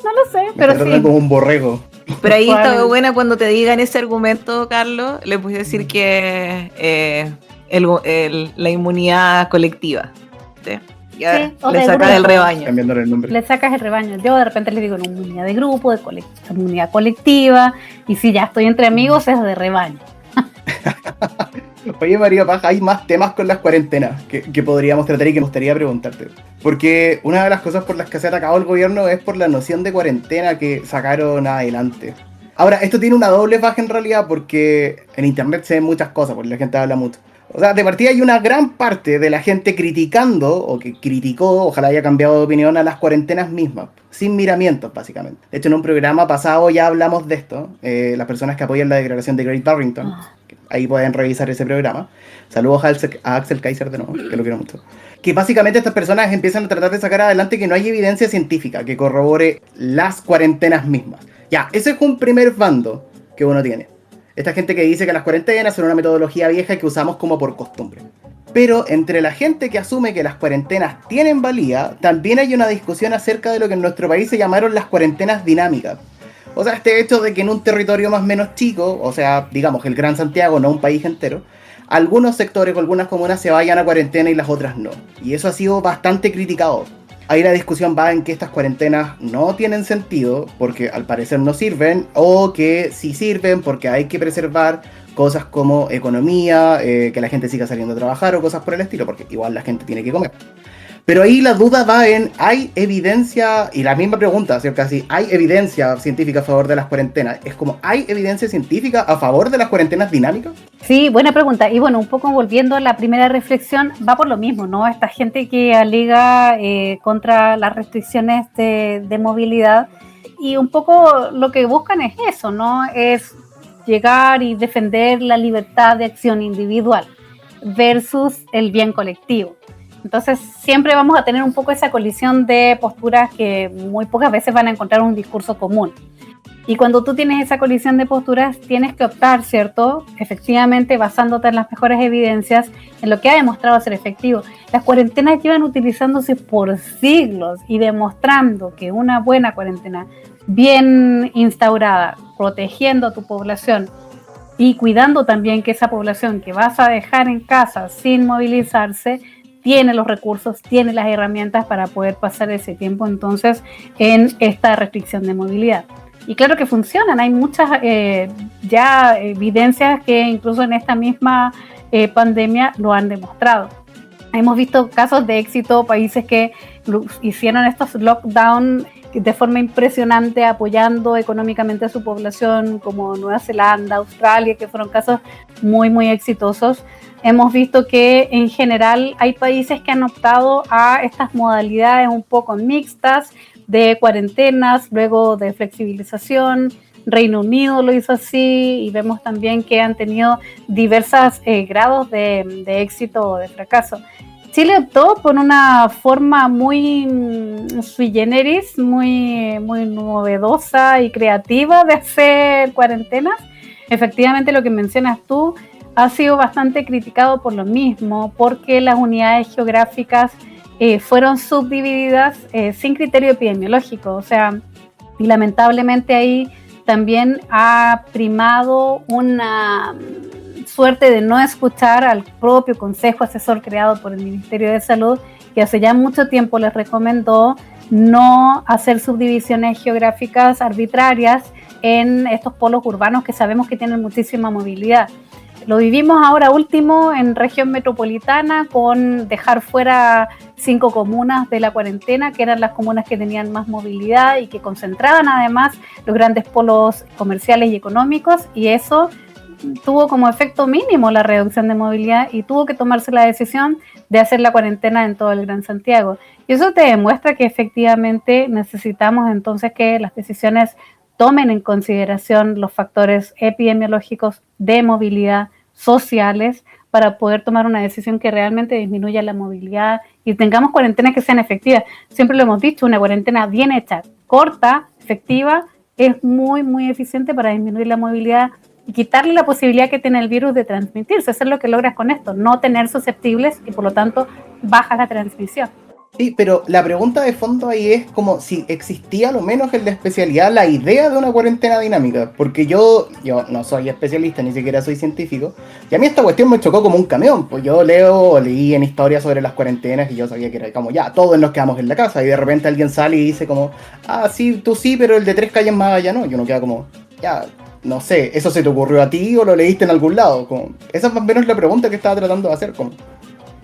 No lo sé, me pero tratan sí. como un borrego. Pero ahí está Probablemente. buena cuando te digan ese argumento, Carlos, le puedes decir que la inmunidad colectiva. ¿Sí? Ya Sí, o le de sacas el grupo. rebaño. Cambiándole el nombre. Le sacas el rebaño. Yo de repente le digo no, inmunidad de grupo, inmunidad colectiva, y si ya estoy entre amigos es de rebaño. Oye, María Paz, hay más temas con las cuarentenas que podríamos tratar y que me gustaría preguntarte. Porque una de las cosas por las que se ha atacado el gobierno es por la noción de cuarentena que sacaron adelante. Ahora, esto tiene una doble baja en realidad porque en internet se ven muchas cosas, porque la gente habla mucho. O sea, de partida hay una gran parte de la gente criticando, o que criticó, ojalá haya cambiado de opinión, a las cuarentenas mismas, sin miramientos, básicamente. De hecho, en un programa pasado ya hablamos de esto, las personas que apoyan la declaración de Great Barrington, ahí pueden revisar ese programa. Saludos a Axel Kaiser de nuevo, que lo quiero mucho. Que básicamente estas personas empiezan a tratar de sacar adelante que no hay evidencia científica que corrobore las cuarentenas mismas. Ya, ese es un primer bando que uno tiene. Esta gente que dice que las cuarentenas son una metodología vieja que usamos como por costumbre. Pero entre la gente que asume que las cuarentenas tienen valía, también hay una discusión acerca de lo que en nuestro país se llamaron las cuarentenas dinámicas. O sea, este hecho de que en un territorio más o menos chico, o sea, digamos el Gran Santiago, no un país entero, algunos sectores o algunas comunas se vayan a cuarentena y las otras no. Y eso ha sido bastante criticado. Ahí la discusión va en que estas cuarentenas no tienen sentido porque al parecer no sirven, o que sí sirven porque hay que preservar cosas como economía, que la gente siga saliendo a trabajar o cosas por el estilo, porque igual la gente tiene que comer. Pero ahí la duda va en, ¿hay evidencia? Y la misma pregunta, ¿sí? Casi, ¿hay evidencia científica a favor de las cuarentenas? Es como, ¿hay evidencia científica a favor de las cuarentenas dinámicas? Sí, buena pregunta. Y bueno, un poco volviendo a la primera reflexión, va por lo mismo, ¿no? Esta gente que alega contra las restricciones de movilidad, y un poco lo que buscan es eso, ¿no? Es llegar y defender la libertad de acción individual versus el bien colectivo. Entonces siempre vamos a tener un poco esa colisión de posturas que muy pocas veces van a encontrar un discurso común. Y cuando tú tienes esa colisión de posturas, tienes que optar, ¿cierto? Efectivamente, basándote en las mejores evidencias, en lo que ha demostrado ser efectivo. Las cuarentenas llevan utilizándose por siglos y demostrando que una buena cuarentena, bien instaurada, protegiendo a tu población y cuidando también que esa población que vas a dejar en casa sin movilizarse, tiene los recursos, tiene las herramientas para poder pasar ese tiempo entonces en esta restricción de movilidad. Y claro que funcionan, hay muchas ya evidencias que incluso en esta misma pandemia lo han demostrado. Hemos visto casos de éxito, países que hicieron estos lockdown de forma impresionante, apoyando económicamente a su población, como Nueva Zelanda, Australia, que fueron casos muy, muy exitosos. Hemos visto que en general hay países que han optado a estas modalidades un poco mixtas de cuarentenas, luego de flexibilización. Reino Unido lo hizo así, y vemos también que han tenido diversos grados de éxito o de fracaso. Chile optó por una forma muy sui generis, muy novedosa y creativa de hacer cuarentenas. Efectivamente, lo que mencionas tú ha sido bastante criticado por lo mismo, porque las unidades geográficas fueron subdivididas sin criterio epidemiológico. O sea, y lamentablemente ahí también ha primado una suerte de no escuchar al propio Consejo Asesor creado por el Ministerio de Salud, que hace ya mucho tiempo les recomendó no hacer subdivisiones geográficas arbitrarias en estos polos urbanos que sabemos que tienen muchísima movilidad. Lo vivimos ahora último en región metropolitana, con dejar fuera 5 comunas de la cuarentena, que eran las comunas que tenían más movilidad y que concentraban además los grandes polos comerciales y económicos, y eso tuvo como efecto mínimo la reducción de movilidad y tuvo que tomarse la decisión de hacer la cuarentena en todo el Gran Santiago. Y eso te demuestra que efectivamente necesitamos entonces que las decisiones tomen en consideración los factores epidemiológicos, de movilidad, sociales, para poder tomar una decisión que realmente disminuya la movilidad y tengamos cuarentenas que sean efectivas. Siempre lo hemos dicho, una cuarentena bien hecha, corta, efectiva, es muy, muy eficiente para disminuir la movilidad y quitarle la posibilidad que tiene el virus de transmitirse. Eso es lo que logras con esto, no tener susceptibles y por lo tanto baja la transmisión. Sí, pero la pregunta de fondo ahí es como si existía a lo menos en la especialidad la idea de una cuarentena dinámica, porque yo no soy especialista, ni siquiera soy científico, y a mí esta cuestión me chocó como un camión, pues yo leí en historia sobre las cuarentenas y yo sabía que era como ya, todos nos quedamos en la casa, y de repente alguien sale y dice como, ah, sí, tú sí, pero el de 3 calles más allá no, y uno queda como, ya, no sé, ¿eso se te ocurrió a ti o lo leíste en algún lado? Como, esa es más o menos la pregunta que estaba tratando de hacer, como,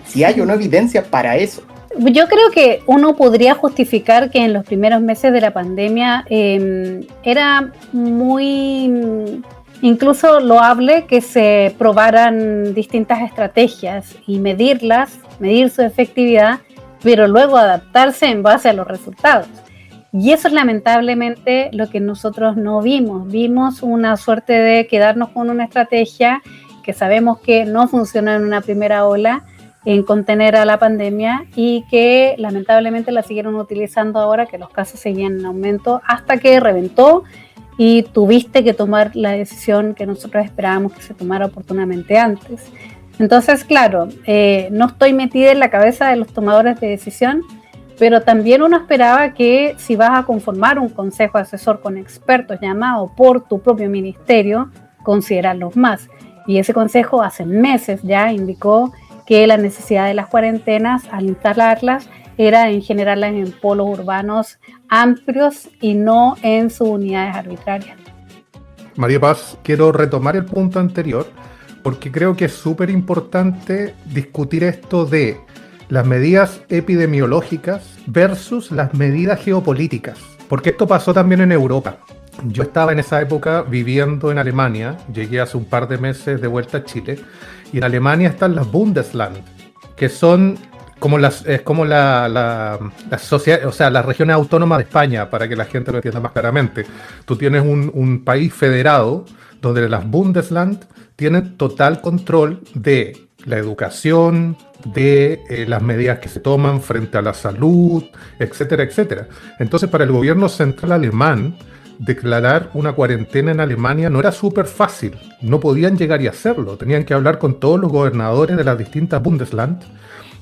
si hay o no evidencia para eso. Yo creo que uno podría justificar que en los primeros meses de la pandemia era muy incluso loable que se probaran distintas estrategias y medir su efectividad, pero luego adaptarse en base a los resultados. Y eso es lamentablemente lo que nosotros no vimos. Vimos una suerte de quedarnos con una estrategia que sabemos que no funcionó en una primera ola, en contener a la pandemia, y que lamentablemente la siguieron utilizando ahora que los casos seguían en aumento hasta que reventó y tuviste que tomar la decisión que nosotros esperábamos que se tomara oportunamente antes. Entonces, claro, no estoy metida en la cabeza de los tomadores de decisión, pero también uno esperaba que si vas a conformar un consejo asesor con expertos llamado por tu propio ministerio, considerarlos más. Y ese consejo hace meses ya indicó que la necesidad de las cuarentenas, al instalarlas, era en generarlas en polos urbanos amplios y no en subunidades arbitrarias. María Paz, quiero retomar el punto anterior porque creo que es súper importante discutir esto de las medidas epidemiológicas versus las medidas geopolíticas, porque esto pasó también en Europa. Yo estaba en esa época viviendo en Alemania, llegué hace un par de meses de vuelta a Chile, y en Alemania están las Bundesland, que son como las sociedades, o sea, las regiones autónomas de España, para que la gente lo entienda más claramente. Tú tienes un país federado donde las Bundesland tienen total control de la educación, de las medidas que se toman frente a la salud, etcétera, etcétera. Entonces, para el gobierno central alemán, declarar una cuarentena en Alemania no era súper fácil, no podían llegar y hacerlo, tenían que hablar con todos los gobernadores de las distintas Bundesland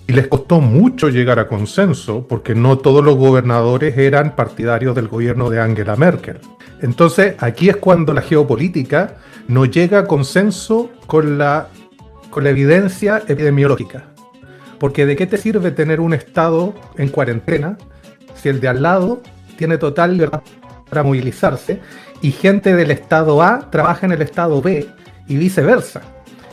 y les costó mucho llegar a consenso porque no todos los gobernadores eran partidarios del gobierno de Angela Merkel. Entonces aquí es cuando la geopolítica no llega a consenso con la evidencia epidemiológica, porque ¿de qué te sirve tener un estado en cuarentena si el de al lado tiene total libertad para movilizarse y gente del estado A trabaja en el estado B y viceversa?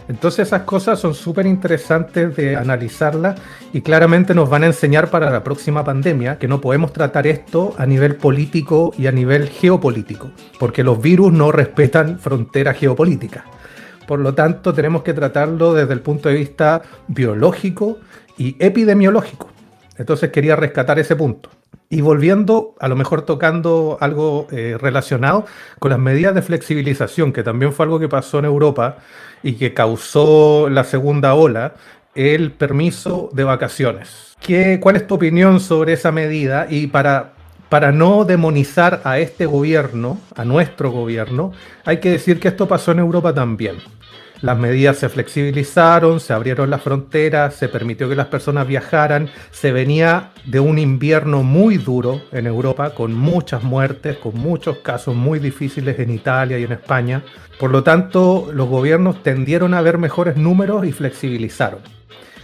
Entonces esas cosas son súper interesantes de analizarlas y claramente nos van a enseñar para la próxima pandemia que no podemos tratar esto a nivel político y a nivel geopolítico, porque los virus no respetan fronteras geopolíticas. Por lo tanto, tenemos que tratarlo desde el punto de vista biológico y epidemiológico. Entonces quería rescatar ese punto. Y volviendo, a lo mejor tocando algo relacionado con las medidas de flexibilización, que también fue algo que pasó en Europa y que causó la segunda ola, el permiso de vacaciones. ¿Cuál es tu opinión sobre esa medida? Y para no demonizar a este gobierno, a nuestro gobierno, hay que decir que esto pasó en Europa también. Las medidas se flexibilizaron, se abrieron las fronteras, se permitió que las personas viajaran, se venía de un invierno muy duro en Europa, con muchas muertes, con muchos casos muy difíciles en Italia y en España. Por lo tanto, los gobiernos tendieron a ver mejores números y flexibilizaron.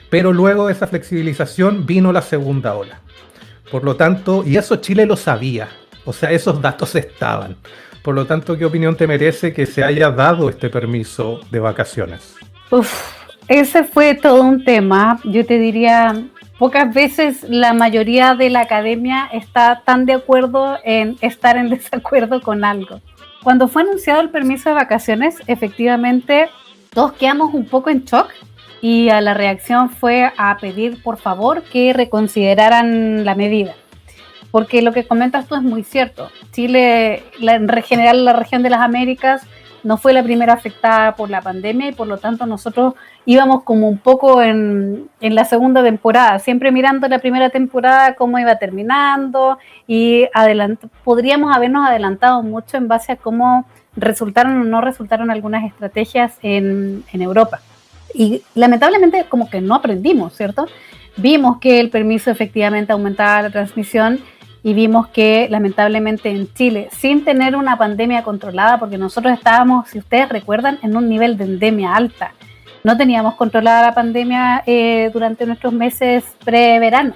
Pero luego de esa flexibilización vino la segunda ola. Por lo tanto, y eso Chile lo sabía, o sea, esos datos estaban. Por lo tanto, ¿qué opinión te merece que se haya dado este permiso de vacaciones? Ese fue todo un tema. Yo te diría, pocas veces la mayoría de la academia está tan de acuerdo en estar en desacuerdo con algo. Cuando fue anunciado el permiso de vacaciones, efectivamente, todos quedamos un poco en shock y la reacción fue a pedir, por favor, que reconsideraran la medida. Porque lo que comentas tú es muy cierto. Chile, en general la región de las Américas, no fue la primera afectada por la pandemia y por lo tanto nosotros íbamos como un poco en la segunda temporada, siempre mirando la primera temporada cómo iba terminando y podríamos habernos adelantado mucho en base a cómo resultaron o no resultaron algunas estrategias en Europa. Y lamentablemente como que no aprendimos, ¿cierto? Vimos que el permiso efectivamente aumentaba la transmisión y vimos que lamentablemente en Chile, sin tener una pandemia controlada, porque nosotros estábamos, si ustedes recuerdan, en un nivel de endemia alta. No teníamos controlada la pandemia durante nuestros meses pre-verano.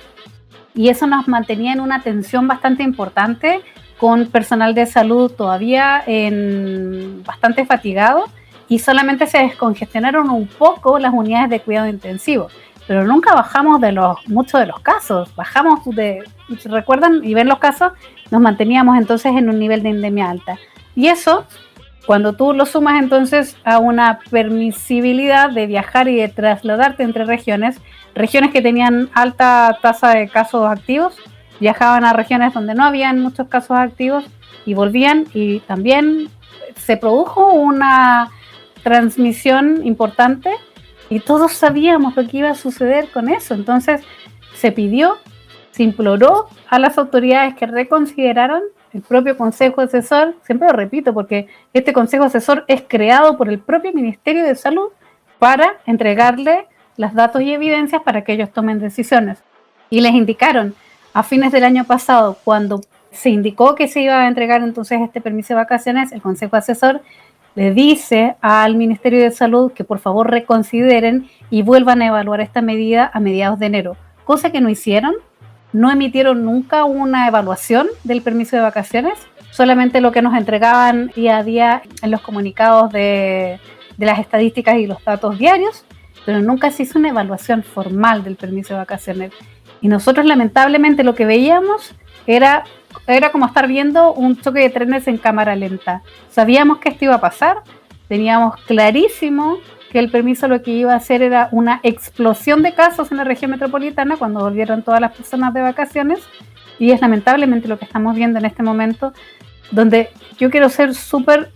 Y eso nos mantenía en una tensión bastante importante, con personal de salud todavía bastante fatigado, y solamente se descongestionaron un poco las unidades de cuidado intensivo. Pero nunca bajamos muchos de los casos, si recuerdan y ven los casos, nos manteníamos entonces en un nivel de endemia alta. Y eso, cuando tú lo sumas entonces a una permisibilidad de viajar y de trasladarte entre regiones que tenían alta tasa de casos activos, viajaban a regiones donde no habían muchos casos activos y volvían, y también se produjo una transmisión importante. Y todos sabíamos lo que iba a suceder con eso. Entonces se imploró a las autoridades que reconsideraron. El propio Consejo Asesor, siempre lo repito porque este Consejo Asesor es creado por el propio Ministerio de Salud para entregarle los datos y evidencias para que ellos tomen decisiones. Y les indicaron a fines del año pasado, cuando se indicó que se iba a entregar entonces este permiso de vacaciones, el Consejo Asesor le dice al Ministerio de Salud que por favor reconsideren y vuelvan a evaluar esta medida a mediados de enero, cosa que no hicieron. No emitieron nunca una evaluación del permiso de vacaciones, solamente lo que nos entregaban día a día en los comunicados de las estadísticas y los datos diarios, pero nunca se hizo una evaluación formal del permiso de vacaciones. Y nosotros lamentablemente lo que veíamos era como estar viendo un choque de trenes en cámara lenta. Sabíamos que esto iba a pasar, teníamos clarísimo que el permiso lo que iba a hacer era una explosión de casos en la región metropolitana cuando volvieron todas las personas de vacaciones, y es lamentablemente lo que estamos viendo en este momento, donde yo quiero ser súper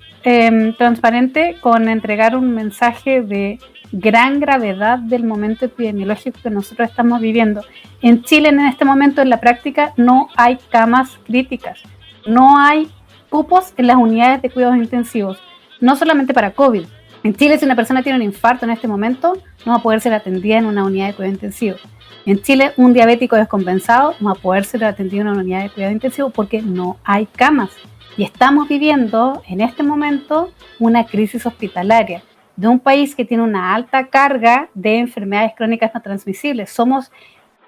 transparente con entregar un mensaje de gran gravedad del momento epidemiológico que nosotros estamos viviendo. En Chile en este momento en la práctica no hay camas críticas, no hay cupos en las unidades de cuidados intensivos, no solamente para COVID. En Chile si una persona tiene un infarto en este momento no va a poder ser atendida en una unidad de cuidado intensivo. En Chile un diabético descompensado no va a poder ser atendido en una unidad de cuidado intensivo porque no hay camas. Y estamos viviendo en este momento una crisis hospitalaria de un país que tiene una alta carga de enfermedades crónicas no transmisibles.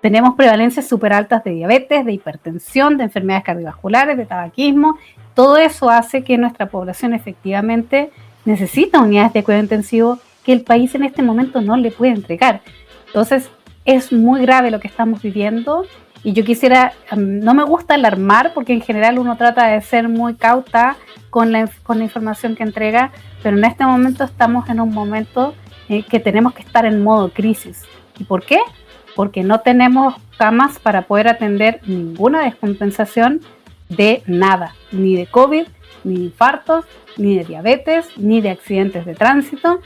Tenemos prevalencias súper altas de diabetes, de hipertensión, de enfermedades cardiovasculares, de tabaquismo. Todo eso hace que nuestra población efectivamente necesita unidades de cuidado intensivo que el país en este momento no le puede entregar. Entonces, es muy grave lo que estamos viviendo y yo quisiera, no me gusta alarmar porque en general uno trata de ser muy cauta con la información que entrega, pero en este momento estamos en un momento que tenemos que estar en modo crisis. ¿Y por qué? Porque no tenemos camas para poder atender ninguna descompensación de nada, ni de COVID, ni de infartos, ni de diabetes, ni de accidentes de tránsito.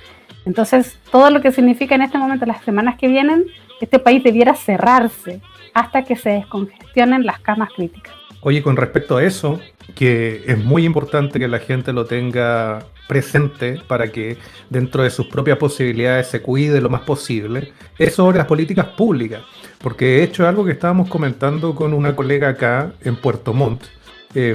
Entonces, todo lo que significa en este momento, las semanas que vienen, este país debiera cerrarse hasta que se descongestionen las camas críticas. Oye, con respecto a eso, que es muy importante que la gente lo tenga presente para que dentro de sus propias posibilidades se cuide lo más posible, es sobre las políticas públicas, porque de hecho es algo que estábamos comentando con una colega acá en Puerto Montt.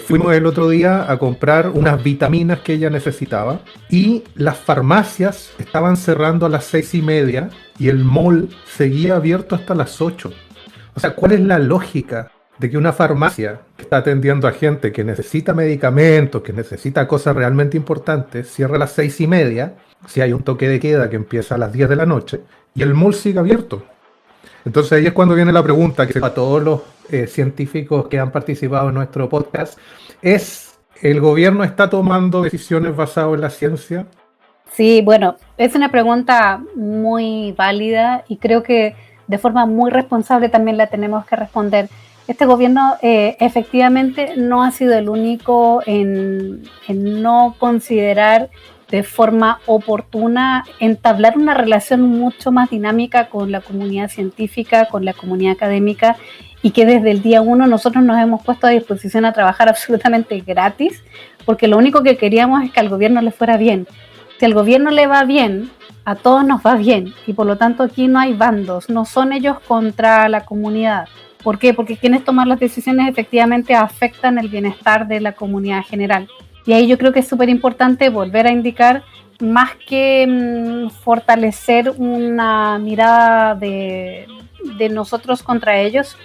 Fuimos el otro día a comprar unas vitaminas que ella necesitaba y las farmacias estaban cerrando a las 6:30 y el mall seguía abierto hasta las 8. O sea, ¿cuál es la lógica de que una farmacia que está atendiendo a gente que necesita medicamentos, que necesita cosas realmente importantes, cierre a las 6:30, si hay un toque de queda que empieza a las 10 de la noche, y el mall sigue abierto? Entonces ahí es cuando viene la pregunta que a todos los científicos que han participado en nuestro podcast, ¿es el gobierno está tomando decisiones basadas en la ciencia? Sí, bueno, es una pregunta muy válida y creo que de forma muy responsable también la tenemos que responder. Este gobierno efectivamente no ha sido el único en no considerar de forma oportuna entablar una relación mucho más dinámica con la comunidad científica, con la comunidad académica, y que desde el día 1 nosotros nos hemos puesto a disposición a trabajar absolutamente gratis, porque lo único que queríamos es que al gobierno le fuera bien. Si al gobierno le va bien, a todos nos va bien, y por lo tanto aquí no hay bandos, no son ellos contra la comunidad. ¿Por qué? Porque quienes toman las decisiones efectivamente afectan el bienestar de la comunidad general. Y ahí yo creo que es súper importante volver a indicar, más que fortalecer una mirada de nosotros contra ellos,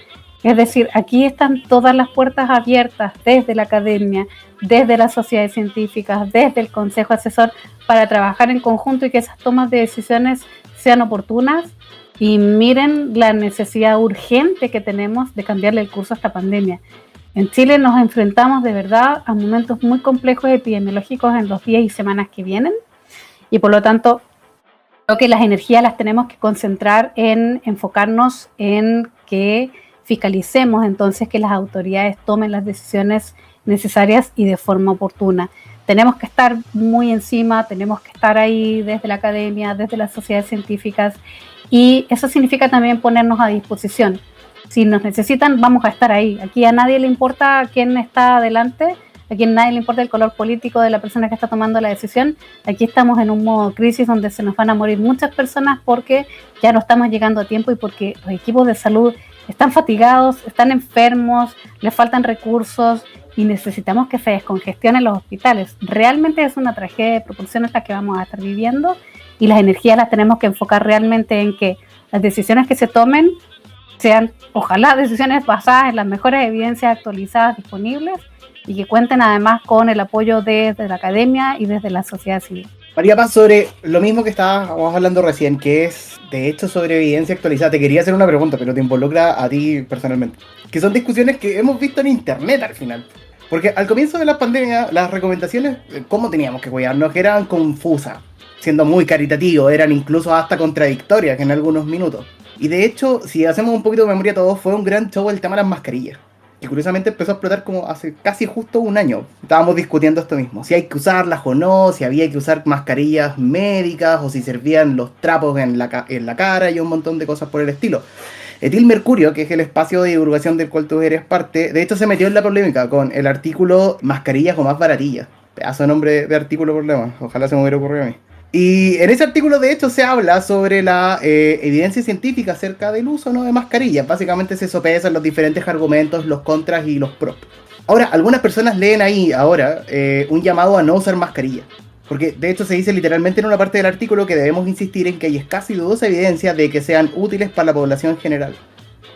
es decir, aquí están todas las puertas abiertas desde la academia, desde las sociedades científicas, desde el consejo asesor, para trabajar en conjunto y que esas tomas de decisiones sean oportunas. Y miren la necesidad urgente que tenemos de cambiarle el curso a esta pandemia. En Chile nos enfrentamos de verdad a momentos muy complejos epidemiológicos en los días y semanas que vienen, y por lo tanto creo que las energías las tenemos que concentrar en enfocarnos en que fiscalicemos entonces que las autoridades tomen las decisiones necesarias y de forma oportuna. Tenemos que estar muy encima, tenemos que estar ahí desde la academia, desde las sociedades científicas, y eso significa también ponernos a disposición. Si nos necesitan, vamos a estar ahí. Aquí a nadie le importa quién está adelante, aquí a nadie le importa el color político de la persona que está tomando la decisión. Aquí estamos en un modo crisis donde se nos van a morir muchas personas porque ya no estamos llegando a tiempo y porque los equipos de salud están fatigados, están enfermos, les faltan recursos y necesitamos que se descongestionen los hospitales. Realmente es una tragedia de proporciones la que vamos a estar viviendo, y las energías las tenemos que enfocar realmente en que las decisiones que se tomen sean, ojalá, decisiones basadas en las mejores evidencias actualizadas disponibles, y que cuenten además con el apoyo desde la academia y desde la sociedad civil. María Paz, sobre lo mismo que estábamos hablando recién, que es de hecho sobre evidencia actualizada, te quería hacer una pregunta, pero te involucra a ti personalmente, que son discusiones que hemos visto en internet al final. Porque al comienzo de la pandemia, las recomendaciones, cómo teníamos que cuidarnos, eran confusas, siendo muy caritativos, eran incluso hasta contradictorias en algunos minutos. Y de hecho, si hacemos un poquito de memoria todos, fue un gran show el tema de las mascarillas, que curiosamente empezó a explotar como hace casi justo un año. Estábamos discutiendo esto mismo, si hay que usarlas o no, si había que usar mascarillas médicas o si servían los trapos en la cara y un montón de cosas por el estilo. Etil Mercurio, que es el espacio de divulgación del cual tú eres parte, de hecho se metió en la polémica con el artículo mascarillas o más baratillas. Pedazo de nombre de artículo problema, ojalá se me hubiera ocurrido a mí. Y en ese artículo de hecho se habla sobre la evidencia científica acerca del uso, ¿no?, de mascarillas. Básicamente se sopesan los diferentes argumentos, los contras y los pros. Ahora, algunas personas leen ahí ahora un llamado a no usar mascarillas. Porque de hecho se dice literalmente en una parte del artículo que debemos insistir en que hay escasa y dudosa evidencia de que sean útiles para la población general.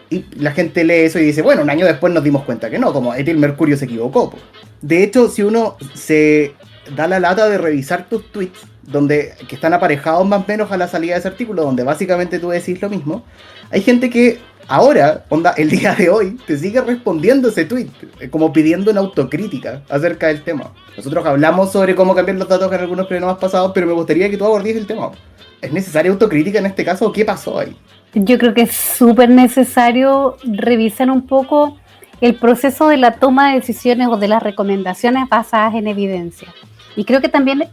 Y la gente lee eso y dice, bueno, un año después nos dimos cuenta que no, como Etil Mercurio se equivocó. De hecho, si uno se da la lata de revisar tus tweets, que están aparejados más o menos a la salida de ese artículo, donde básicamente tú decís lo mismo, hay gente que ahora, el día de hoy, te sigue respondiendo ese tweet, como pidiendo una autocrítica acerca del tema. Nosotros hablamos sobre cómo cambiar los datos en algunos programas pasados, pero me gustaría que tú abordes el tema. ¿Es necesaria autocrítica en este caso o qué pasó ahí? Yo creo que es súper necesario revisar un poco el proceso de la toma de decisiones o de las recomendaciones basadas en evidencia. Y creo que también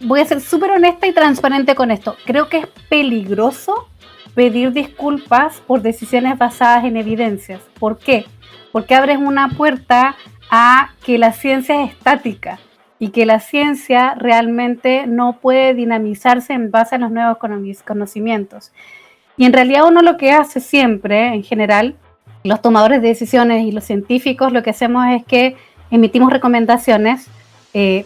voy a ser súper honesta y transparente con esto, creo que es peligroso pedir disculpas por decisiones basadas en evidencias. ¿Por qué? Porque abres una puerta a que la ciencia es estática y que la ciencia realmente no puede dinamizarse en base a los nuevos conocimientos. Y en realidad uno lo que hace siempre, en general, los tomadores de decisiones y los científicos, lo que hacemos es que emitimos recomendaciones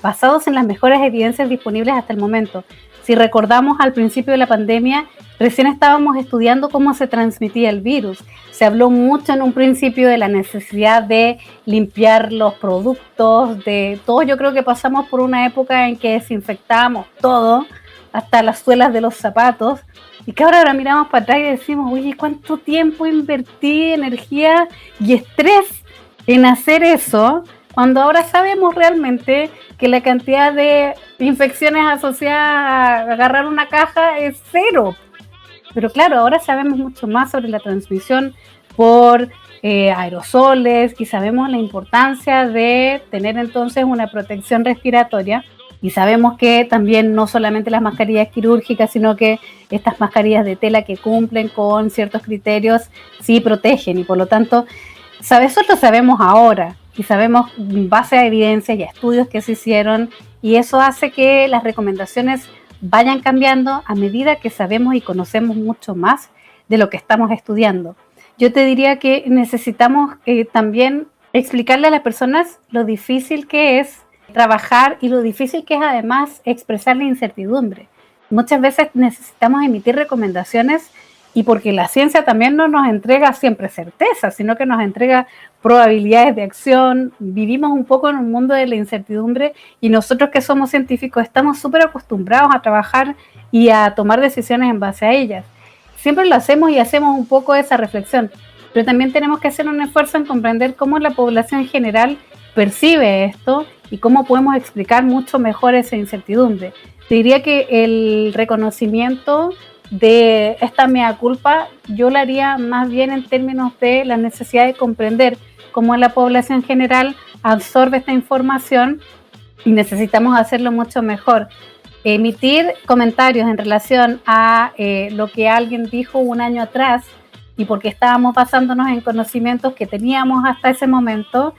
basados en las mejores evidencias disponibles hasta el momento. Si recordamos, al principio de la pandemia, recién estábamos estudiando cómo se transmitía el virus. Se habló mucho en un principio de la necesidad de limpiar los productos, de todo. Yo creo que pasamos por una época en que desinfectábamos todo, hasta las suelas de los zapatos, y que ahora miramos para atrás y decimos, oye, ¿cuánto tiempo invertí, energía y estrés en hacer eso? Cuando ahora sabemos realmente que la cantidad de infecciones asociadas a agarrar una caja es cero. Pero claro, ahora sabemos mucho más sobre la transmisión por aerosoles, y sabemos la importancia de tener entonces una protección respiratoria. Y sabemos que también no solamente las mascarillas quirúrgicas, sino que estas mascarillas de tela que cumplen con ciertos criterios sí protegen, y por lo tanto nosotros sabemos ahora y sabemos en base a evidencia y a estudios que se hicieron, y eso hace que las recomendaciones vayan cambiando a medida que sabemos y conocemos mucho más de lo que estamos estudiando. Yo te diría que necesitamos también explicarle a las personas lo difícil que es trabajar y lo difícil que es además expresar la incertidumbre. Muchas veces necesitamos emitir recomendaciones, y porque la ciencia también no nos entrega siempre certezas, sino que nos entrega probabilidades de acción. Vivimos un poco en un mundo de la incertidumbre, y nosotros que somos científicos estamos súper acostumbrados a trabajar y a tomar decisiones en base a ellas. Siempre lo hacemos y hacemos un poco esa reflexión, pero también tenemos que hacer un esfuerzo en comprender cómo la población en general percibe esto y cómo podemos explicar mucho mejor esa incertidumbre. Te diría que el reconocimiento de esta mea culpa yo lo haría más bien en términos de la necesidad de comprender cómo la población en general absorbe esta información, y necesitamos hacerlo mucho mejor. Emitir comentarios en relación a lo que alguien dijo un año atrás, y porque estábamos basándonos en conocimientos que teníamos hasta ese momento,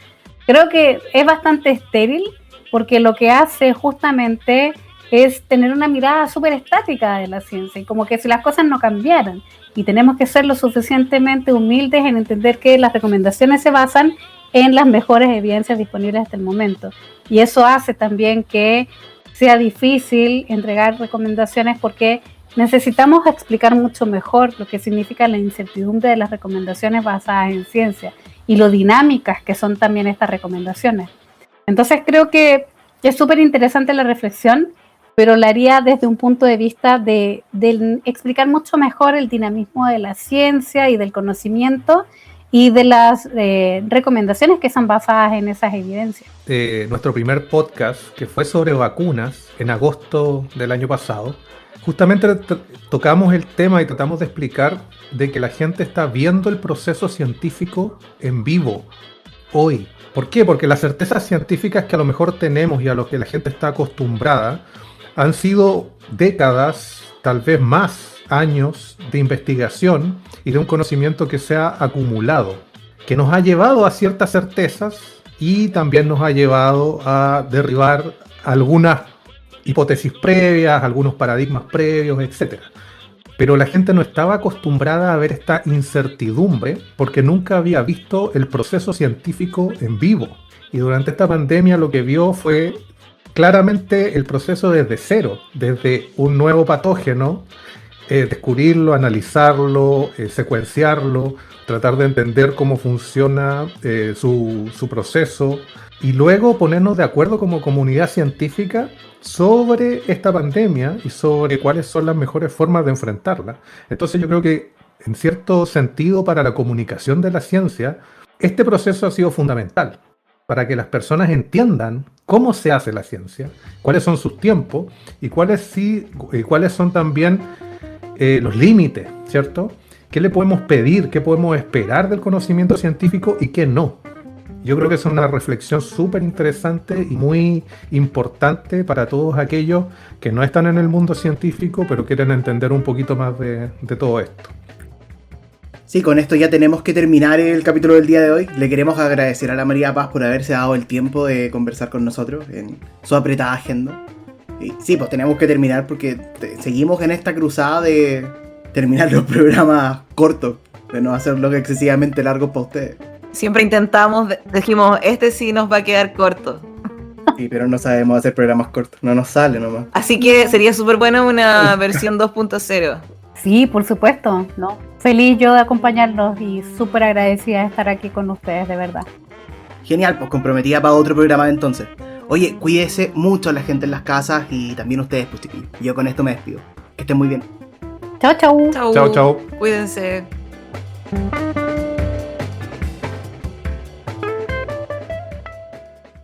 creo que es bastante estéril, porque lo que hace justamente es tener una mirada súper estática de la ciencia, y como que si las cosas no cambiaran, y tenemos que ser lo suficientemente humildes en entender que las recomendaciones se basan en las mejores evidencias disponibles hasta el momento, y eso hace también que sea difícil entregar recomendaciones, porque necesitamos explicar mucho mejor lo que significa la incertidumbre de las recomendaciones basadas en ciencia y lo dinámicas que son también estas recomendaciones. Entonces creo que es súper interesante la reflexión, pero la haría desde un punto de vista de explicar mucho mejor el dinamismo de la ciencia y del conocimiento y de las recomendaciones que son basadas en esas evidencias. Nuestro primer podcast, que fue sobre vacunas, en agosto del año pasado, justamente tocamos el tema y tratamos de explicar de que la gente está viendo el proceso científico en vivo hoy. ¿Por qué? Porque las certezas científicas que a lo mejor tenemos y a lo que la gente está acostumbrada han sido décadas, tal vez más años de investigación y de un conocimiento que se ha acumulado, que nos ha llevado a ciertas certezas y también nos ha llevado a derribar algunas hipótesis previas, algunos paradigmas previos, etc. Pero la gente no estaba acostumbrada a ver esta incertidumbre porque nunca había visto el proceso científico en vivo. Y durante esta pandemia lo que vio fue claramente el proceso desde cero, desde un nuevo patógeno, descubrirlo, analizarlo, secuenciarlo, tratar de entender cómo funciona su proceso, y luego ponernos de acuerdo como comunidad científica sobre esta pandemia y sobre cuáles son las mejores formas de enfrentarla. Entonces yo creo que, en cierto sentido, para la comunicación de la ciencia, este proceso ha sido fundamental para que las personas entiendan cómo se hace la ciencia, cuáles son sus tiempos y cuáles son también los límites, ¿cierto? ¿Qué le podemos pedir, qué podemos esperar del conocimiento científico y qué no? Yo creo que es una reflexión súper interesante y muy importante para todos aquellos que no están en el mundo científico, pero quieren entender un poquito más de todo esto. Sí, con esto ya tenemos que terminar el capítulo del día de hoy. Le queremos agradecer a la María Paz por haberse dado el tiempo de conversar con nosotros en su apretada agenda. Y sí, pues tenemos que terminar porque seguimos en esta cruzada de terminar los programas cortos, de no hacerlos excesivamente largos para ustedes. Siempre intentamos, dijimos, este sí nos va a quedar corto. Sí, pero no sabemos hacer programas cortos, no nos sale nomás. Así que sería súper bueno una versión 2.0. Sí, por supuesto, ¿no? Feliz yo de acompañarlos y súper agradecida de estar aquí con ustedes, de verdad. Genial, pues comprometida para otro programa entonces. Oye, cuídese mucho la gente en las casas y también ustedes, pues chiquillos. Yo con esto me despido. Que estén muy bien. Chao, chao. Chau. Chao, chao. Cuídense.